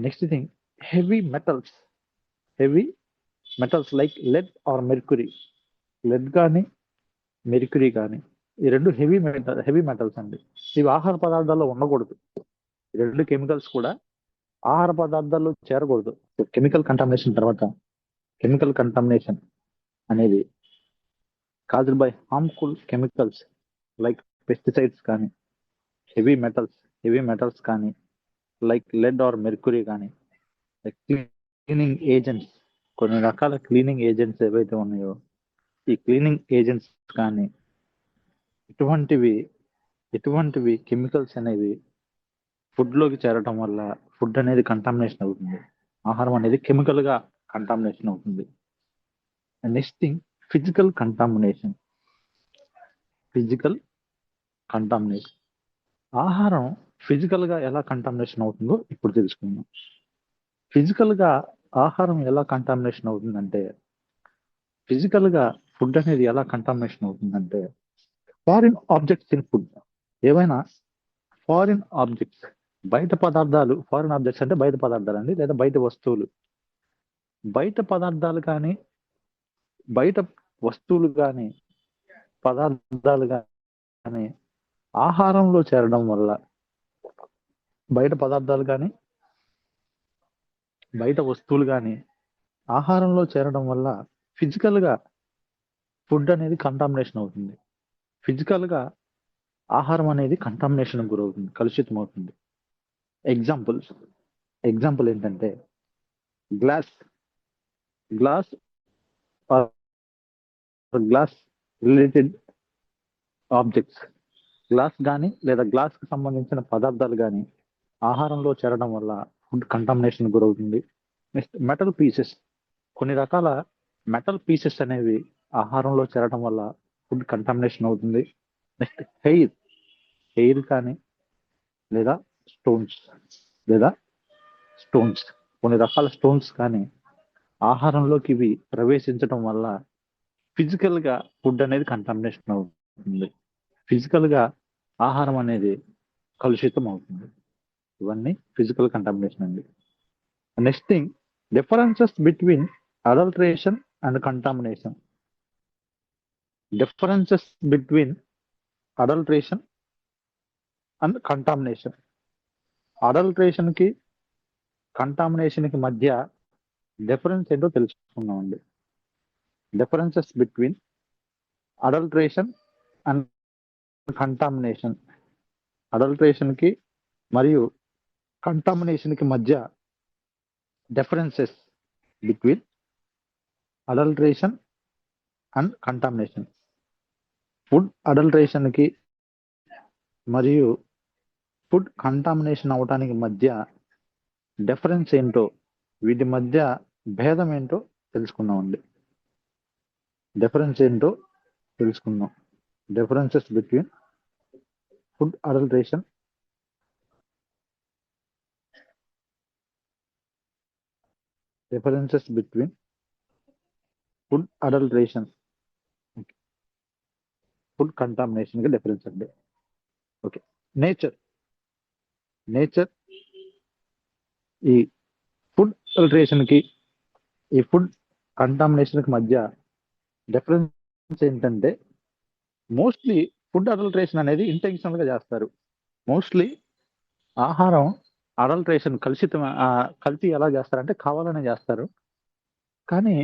Next thing heavy metals. Heavy metals like lead or mercury. Lead కానీ మెర్క్యూరీ కానీ, ఈ రెండు హెవీ మెటల్స్ అండి. ఇవి ఆహార పదార్థాల్లో ఉండకూడదు. ఈ రెండు కెమికల్స్ కూడా ఆహార పదార్థాల్లో చేరకూడదు. కెమికల్ కంటామినేషన్ తర్వాత, కెమికల్ కంటామినేషన్ అనేది caused by harmful chemicals like pesticides కానీ, హెవీ మెటల్స్ కానీ, లైక్ లెడ్ ఆర్ మెర్క్యూరీ కానీ, క్లీనింగ్ ఏజెంట్స్, కొన్ని రకాల క్లీనింగ్ ఏజెంట్స్ ఏవైతే ఉన్నాయో ఈ క్లీనింగ్ ఏజెంట్స్ కానీ, ఇటువంటివి కెమికల్స్ అనేవి ఫుడ్ లోకి చేరడం వల్ల ఫుడ్ అనేది కంటామినేషన్ అవుతుంది. ఆహారం అనేది కెమికల్ గా కంటామినేషన్ అవుతుంది. Next thing physical contamination. Physical contamination. ఆహారం ఫిజికల్ గా ఎలా కంటామినేషన్ అవుతుందో ఇప్పుడు తెలుసుకుందాం. ఫిజికల్ గా ఆహారం ఎలా కంటామినేషన్ అవుతుందంటే, ఫిజికల్ గా ఫుడ్ అనేది ఎలా కంటామినేషన్ అవుతుందంటే, ఫారిన్ ఆబ్జెక్ట్స్ ఇన్ ఫుడ్. ఏవైనా ఫారిన్ ఆబ్జెక్ట్స్, బయట పదార్థాలు, ఫారిన్ ఆబ్జెక్ట్స్ అంటే బయట పదార్థాలు అండి, లేదా బయట వస్తువులు. బయట పదార్థాలు కానీ, బయట వస్తువులు కానీ, పదార్థాలు కానీ ఆహారంలో చేరడం వల్ల, బయట పదార్థాలు కానీ, బయట వస్తువులు కానీ ఆహారంలో చేరడం వల్ల ఫిజికల్ గా ఫుడ్ అనేది కంటామినేషన్ అవుతుంది. ఫిజికల్గా ఆహారం అనేది కంటామినేషన్ గురవుతుంది, కలుషితం అవుతుంది. ఎగ్జాంపుల్ ఏంటంటే glass glass glass related objects, glass కానీ లేదా గ్లాస్కి సంబంధించిన పదార్థాలు కానీ ఆహారంలో చేరడం వల్ల ఫుడ్ కంటామినేషన్ గురవుతుంది. నెక్స్ట్ మెటల్ పీసెస్, కొన్ని రకాల మెటల్ పీసెస్ అనేవి ఆహారంలో చేరడం వల్ల ఫుడ్ కంటామినేషన్ అవుతుంది. నెక్స్ట్ హెయిర్ కానీ లేదా స్టోన్స్ కొన్ని రకాల స్టోన్స్ కానీ ఆహారంలోకి ఇవి ప్రవేశించడం వల్ల ఫిజికల్గా ఫుడ్ అనేది కంటామినేషన్ అవుతుంది. ఫిజికల్గా ఆహారం అనేది కలుషితం అవుతుంది. ఇవన్నీ ఫిజికల్ కంటామినేషన్ అండి. Next thing, differences between adulteration and contamination. Differences between adulteration and contamination. అడల్టరేషన్కి కంటామినేషన్కి మధ్య డిఫరెన్స్ ఏంటో తెలుసుకుందామండి. Differences between adulteration and contamination. అడల్టరేషన్కి మరియు కంటామినేషన్కి మధ్య differences between adulteration and contamination. Food అడల్టరేషన్కి మరియు ఫుడ్ కంటామినేషన్ అవడానికి మధ్య డిఫరెన్స్ ఏంటో, వీటి మధ్య భేదం ఏంటో తెలుసుకుందామండి. Differences between food adulteration food contamination కి డిఫరెన్స్ అండి. ఓకే, నేచర్ ఈ ఫుడ్ అడల్టరేషన్ కి ఈ ఫుడ్ కంటామినేషన్ కి మధ్య డిఫరెన్స్ ఏంటంటే, మోస్ట్లీ ఫుడ్ అడల్టరేషన్ అనేది ఇంటెన్షనల్ గా చేస్తారు. మోస్ట్లీ ఆహారం అడల్టరేషన్ కల్తీ ఎలా చేస్తారంటే కావాలనే చేస్తారు. కానీ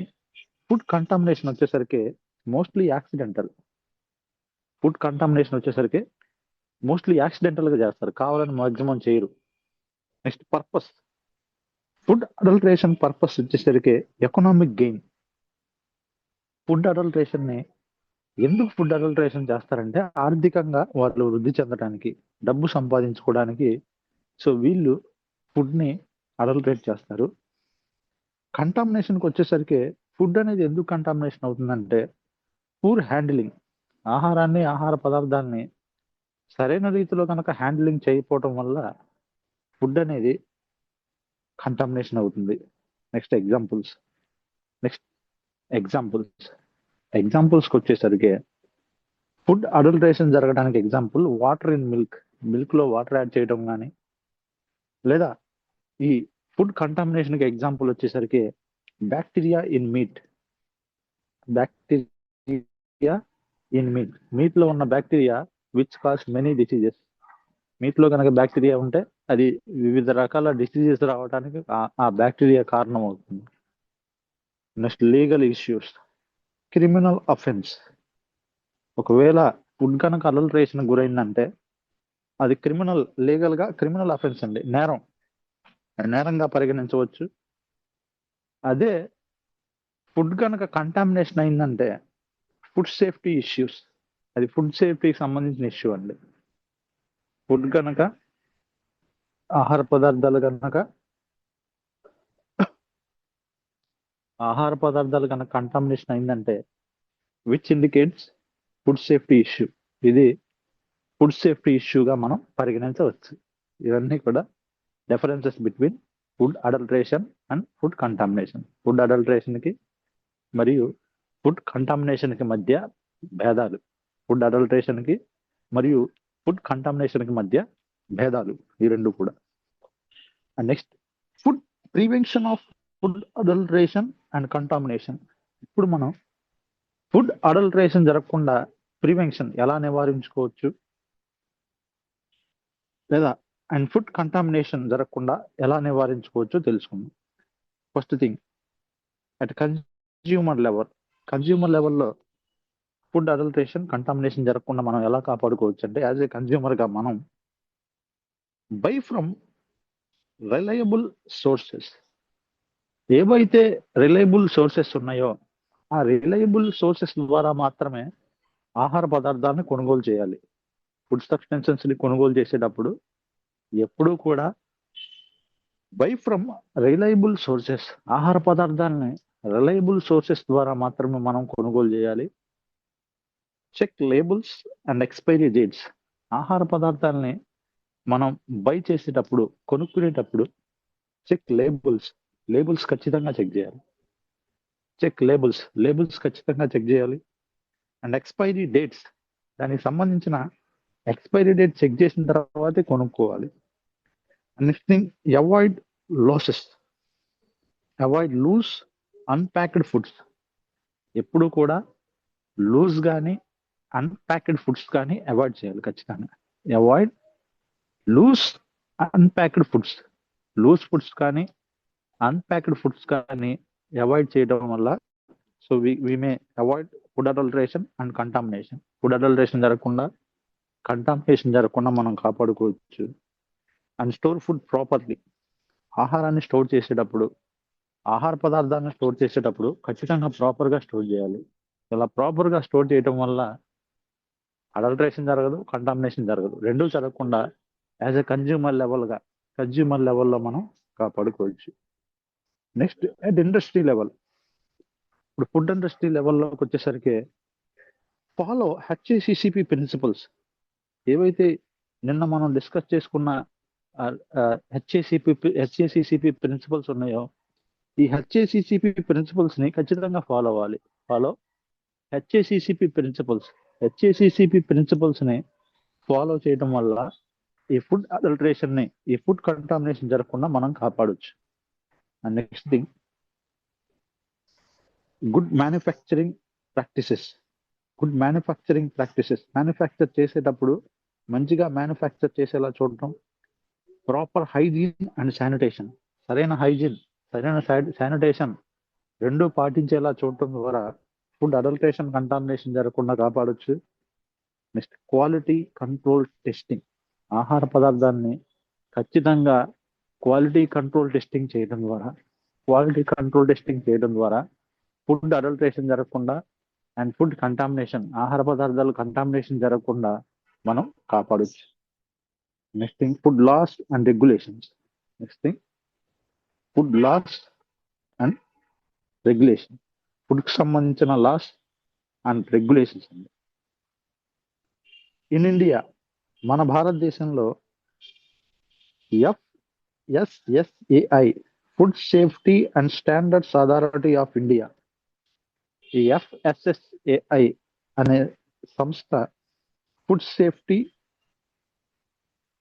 ఫుడ్ కంటామినేషన్ వచ్చేసరికి మోస్ట్లీ యాక్సిడెంటల్ గా చేస్తారు, కావాలని మాక్సిమం చేయరు. Next purpose, food adulteration purpose వచ్చేసరికి ఎకనామిక్ గెయిన్. ఫుడ్ అడల్టరేషన్ ని ఎందుకు ఫుడ్ అడల్టరేషన్ చేస్తారంటే ఆర్థికంగా వాళ్ళు వృద్ధి చెందడానికి, డబ్బు సంపాదించుకోవడానికి. సో వీళ్ళు ఫుడ్ ని అడల్టరేట్ చేస్తారు. కంటామినేషన్కి వచ్చేసరికి ఫుడ్ అనేది ఎందుకు కంటామినేషన్ అవుతుందంటే పూర్ హ్యాండిలింగ్. ఆహార పదార్థాన్ని సరైన రీతిలో కనుక హ్యాండిలింగ్ చేయకపోవటం వల్ల ఫుడ్ అనేది కంటామినేషన్ అవుతుంది. నెక్స్ట్ ఎగ్జాంపుల్స్కి వచ్చేసరికి ఫుడ్ అడల్టరేషన్ జరగడానికి ఎగ్జాంపుల్ వాటర్ ఇన్ మిల్క్ లో వాటర్ యాడ్ చేయడం కానీ, లేదా ఈ ఫుడ్ కంటామినేషన్కి ఎగ్జాంపుల్ వచ్చేసరికి బ్యాక్టీరియా ఇన్ మీట్ లో ఉన్న bacteria which cos many diseases. Meet లో కనుక బ్యాక్టీరియా ఉంటే అది వివిధ రకాల డిసీజెస్ రావడానికి ఆ బ్యాక్టీరియా కారణం అవుతుంది. Next legal issues, criminal offence. ఒకవేళ ఫుడ్ కనుక అడల్టరేషన్ గురైందంటే అది క్రిమినల్ అఫెన్స్ అండి, నేరంగా పరిగణించవచ్చు. అదే ఫుడ్ కనుక కంటామినేషన్ అయిందంటే ఫుడ్ సేఫ్టీ ఇష్యూస్, అది ఫుడ్ సేఫ్టీకి సంబంధించిన ఇష్యూ అండి. ఫుడ్ కనుక ఆహార పదార్థాలు కనుక కంటామినేషన్ అయిందంటే which indicates food safety issue. ఇది ఫుడ్ సేఫ్టీ ఇష్యూగా మనం పరిగణించవచ్చు. ఇవన్నీ కూడా differences between food adulteration and food contamination. Food అడల్టరేషన్కి మరియు ఫుడ్ కంటామినేషన్కి మధ్య భేదాలు. ఫుడ్ అడల్టరేషన్కి మరియు ఫుడ్ కంటామినేషన్కి మధ్య భేదాలు, ఈ రెండు కూడా. Next, food prevention of food adulteration and contamination. ఇప్పుడు మనం ఫుడ్ అడల్టరేషన్ జరగకుండా ప్రివెన్షన్ ఎలా నివారించుకోవచ్చు, లేదా అండ్ ఫుడ్ కంటామినేషన్ జరగకుండా ఎలా నివారించుకోవచ్చో తెలుసుకుందాం. ఫస్ట్ థింగ్, అట్ కన్జ్యూమర్ లెవెల్లో ఫుడ్ అడల్టరేషన్, కంటామినేషన్ జరగకుండా మనం ఎలా కాపాడుకోవచ్చు అంటే, యాజ్ ఏ కన్జ్యూమర్గా మనం బై ఫ్రమ్ రిలయబుల్ సోర్సెస్. ఏవైతే రిలయబుల్ సోర్సెస్ ఉన్నాయో ఆ రిలయబుల్ సోర్సెస్ ద్వారా మాత్రమే ఆహార పదార్థాలను కొనుగోలు చేయాలి. ఫుడ్ సబ్స్టెన్సెస్ని కొనుగోలు చేసేటప్పుడు ఎప్పుడూ కూడా బై ఫ్రమ్ రిలయబుల్ సోర్సెస్, ఆహార పదార్థాలని రిలయబుల్ సోర్సెస్ ద్వారా మాత్రమే మనం కొనుగోలు చేయాలి. Check labels and expiry dates. ఆహార పదార్థాలని మనం బై చేసేటప్పుడు, కొనుక్కునేటప్పుడు చెక్ లేబుల్స్ ఖచ్చితంగా చెక్ చేయాలి. చెక్ లేబుల్స్ ఖచ్చితంగా చెక్ చేయాలి. అండ్ ఎక్స్పైరీ డేట్స్, దానికి సంబంధించిన ఎక్స్పైరీ డేట్ చెక్ చేసిన తర్వాతే కొనుక్కోవాలి. Next thing, avoid loose unpacked foods. ఎప్పుడు కూడా లూజ్ కానీ అన్ప్యాక్డ్ ఫుడ్స్ కానీ అవాయిడ్ చేయాలి ఖచ్చితంగా. Avoid loose unpacked foods. Loose foods కానీ అన్ప్యాక్డ్ ఫుడ్స్ కానీ అవాయిడ్ చేయడం వల్ల so we may avoid food adulteration and contamination. Food adulteration జరగకుండా, కంటామినేషన్ జరగకుండా మనం కాపాడుకోవచ్చు. And store food properly. ఆహారాన్ని స్టోర్ చేసేటప్పుడు, ఆహార పదార్థాలను స్టోర్ చేసేటప్పుడు ఖచ్చితంగా ప్రాపర్గా స్టోర్ చేయాలి. ఇలా ప్రాపర్గా స్టోర్ చేయడం వల్ల అడల్టరేషన్ జరగదు, కంటామినేషన్ జరగదు. రెండూ జరగకుండా యాజ్ ఎ కన్జ్యూమర్ లెవెల్లో మనం కాపాడుకోవచ్చు. Next, at industry level. ఇప్పుడు ఫుడ్ ఇండస్ట్రీ లెవెల్లోకి వచ్చేసరికి ఫాలో హెచ్ఏసిసిపి ప్రిన్సిపల్స్. ఏవైతే నిన్న మనం డిస్కస్ చేసుకున్న హెచ్ఏసిసిపి ప్రిన్సిపల్స్ ఉన్నాయో, ఈ హెచ్ఏసిసిపి ప్రిన్సిపల్స్ ని ఖచ్చితంగా ఫాలో అవ్వాలి. హెచ్ఏసిసిపి ప్రిన్సిపల్స్ ని ఫాలో చేయడం వల్ల ఈ ఫుడ్ అడల్టరేషన్ ని, ఈ ఫుడ్ కంటామినేషన్ జరగకుండా మనం కాపాడొచ్చు. And next thing, good manufacturing practices. Manufacture చేసేటప్పుడు మంచిగా మ్యానుఫ్యాక్చర్ చేసేలా చూడటం, ప్రాపర్ హైజీన్ అండ్ శానిటేషన్. సరైన హైజీన్, సరైన శానిటేషన్ రెండూ పాటించేలా చూడటం ద్వారా ఫుడ్ అడల్టరేషన్, కంటామినేషన్ జరగకుండా కాపాడొచ్చు. Next, quality control testing. ఆహార పదార్థాన్ని ఖచ్చితంగా క్వాలిటీ కంట్రోల్ టెస్టింగ్ చేయడం ద్వారా ఫుడ్ అడల్టరేషన్ జరగకుండా అండ్ ఫుడ్ కంటామినేషన్, ఆహార పదార్థాలు కంటామినేషన్ జరగకుండా మనం కాపాడొచ్చు. Next thing, food laws and regulations. ఫుడ్కి సంబంధించిన లాస్ అండ్ రెగ్యులేషన్స్ అండి. ఇన్ ఇండియా, మన భారతదేశంలో FSSAI, food safety and standards authority of India. ఈ FSSAI అనే సంస్థ food safety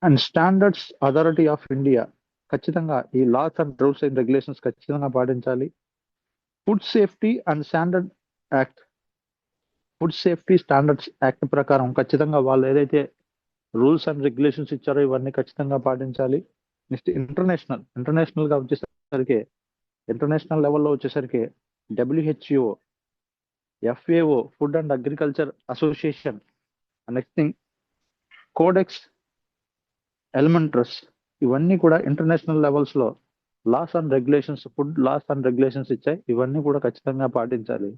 and standards authority of India ఖచ్చితంగా ఈ laws and rules and regulations ఖచ్చితంగా పాటించాలి. Food safety and standard act, food safety standards act ప్రకారం ఖచ్చితంగా వాళ్ళు ఏదైతే రూల్స్ అండ్ రెగ్యులేషన్స్ ఇచ్చారో ఇవన్నీ ఖచ్చితంగా పాటించాలి. నెక్స్ట్, ఇంటర్నేషనల్ గా వచ్చేసరికి, ఇంటర్నేషనల్ లెవెల్లో వచ్చేసరికి WHO, FAO, food and agriculture association. Next thing, Codex Alimentarius. ఇవన్నీ కూడా ఇంటర్నేషనల్ లెవెల్స్ లో laws and regulations, food laws and regulations ఇచ్చాయి. ఇవన్నీ కూడా ఖచ్చితంగా పాటించాలి.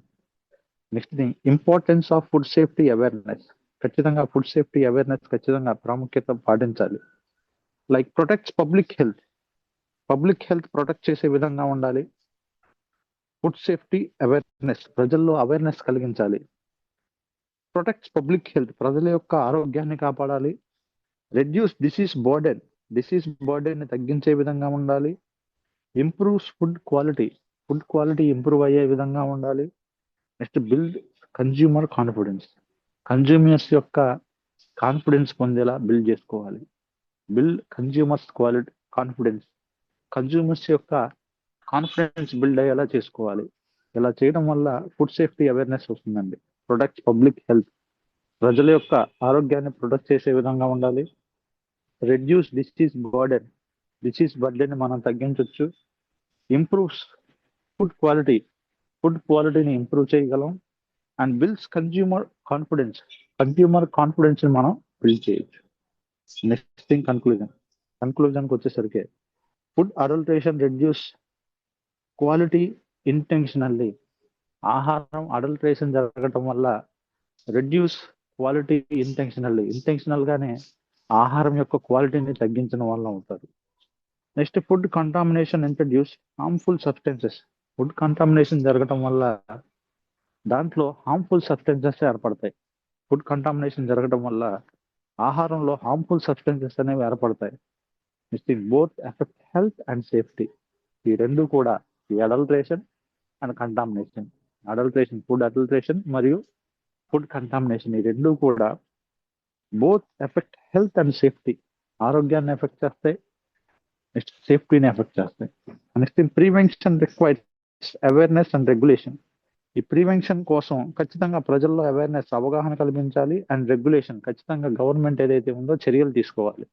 నెక్స్ట్ థింగ్, importance of food safety awareness. ఖచ్చితంగా ఫుడ్ సేఫ్టీ అవేర్నెస్ ఖచ్చితంగా ప్రాముఖ్యత పాటించాలి. Like protects public health protect చేసే విధంగా ఉండాలి. ఫుడ్ సేఫ్టీ అవేర్నెస్, ప్రజల్లో అవేర్నెస్ కలిగించాలి. ప్రొటెక్ట్స్ పబ్లిక్ హెల్త్, ప్రజల యొక్క ఆరోగ్యాన్ని కాపాడాలి. రెడ్యూస్ డిసీజ్ బర్డెన్ ని తగ్గించే విధంగా ఉండాలి. ఇంప్రూవ్స్ ఫుడ్ క్వాలిటీ ఇంప్రూవ్ అయ్యే విధంగా ఉండాలి. Next, build consumer confidence. Consumers యొక్క కాన్ఫిడెన్స్ పొందేలా బిల్డ్ చేసుకోవాలి. Build consumers confidence. కన్జ్యూమర్స్ యొక్క కాన్ఫిడెన్స్ బిల్డ్ అయ్యేలా చేసుకోవాలి. ఇలా చేయడం వల్ల ఫుడ్ సేఫ్టీ అవేర్నెస్ వస్తుందండి. ప్రొటెక్ట్ పబ్లిక్ హెల్త్, ప్రజల యొక్క ఆరోగ్యాన్ని ప్రొటెక్ట్ చేసే విధంగా ఉండాలి. రెడ్యూస్ డిసీజ్ బర్డెన్ మనం తగ్గించవచ్చు. ఇంప్రూవ్స్ ఫుడ్ క్వాలిటీని ఇంప్రూవ్ చేయగలం. And builds consumer confidence. Consumer confidence ని మనం బిల్డ్ చేయొచ్చు. నెక్స్ట్ థింగ్ కన్క్లూజన్కి వచ్చేసరికి food adulteration reduce quality intentionally. ఆహారం అడల్టరేషన్ జరగటం వల్ల రెడ్యూస్ క్వాలిటీ ఇంటెన్షనల్ గానే ఆహారం యొక్క క్వాలిటీని తగ్గించడం వల్ల అవుతారు. Next food contamination introduce harmful substances. Food contamination జరగటం వల్ల దాంట్లో హార్మ్ఫుల్ సబ్స్టెన్సెస్ ఏర్పడతాయి. ఫుడ్ కంటామినేషన్ జరగడం వల్ల ఆహారంలో హార్మ్ఫుల్ సబ్స్టెన్సెస్ అనేవి ఏర్పడతాయి. Next both effect health and safety. ఈ రెండు కూడా, ఈ adulteration and contamination, food adulteration మరియు ఫుడ్ కంటామినేషన్, ఈ రెండు కూడా both effect health and safety. ఆరోగ్యాన్ని ఎఫెక్ట్ చేస్తాయి, నెక్స్ట్ సేఫ్టీని ఎఫెక్ట్ చేస్తాయి. Next prevention requires awareness and regulation. ఈ ప్రివెన్షన్ కోసం ఖచ్చితంగా ప్రజల్లో అవేర్నెస్, అవగాహన కల్పించాలి. అండ్ రెగ్యులేషన్, ఖచ్చితంగా గవర్నమెంట్ ఏదైతే ఉందో చర్యలు తీసుకోవాలి.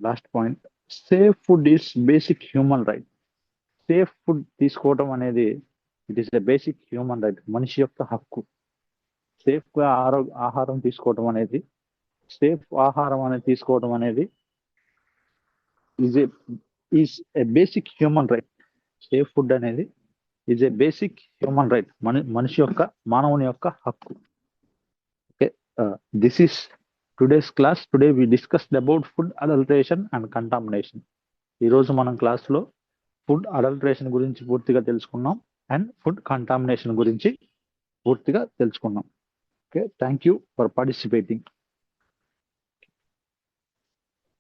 Last point, safe food is basic human right. Safe food తీసుకోవడం అనేది it is a basic human right, మనిషి యొక్క హక్కు. సేఫ్ గా ఆహారం తీసుకోవడం అనేది, తీసుకోవడం అనేది is a basic human right. Safe food అనేది is a basic human right, మానవుని యొక్క హక్కు. Okay, this is today's class. Today we discussed about food adulteration and contamination. ఈరోజు మనం క్లాస్లో ఫుడ్ అడల్టరేషన్ గురించి పూర్తిగా తెలుసుకున్నాం అండ్ ఫుడ్ కంటామినేషన్ గురించి పూర్తిగా తెలుసుకున్నాం. Okay, thank you for participating.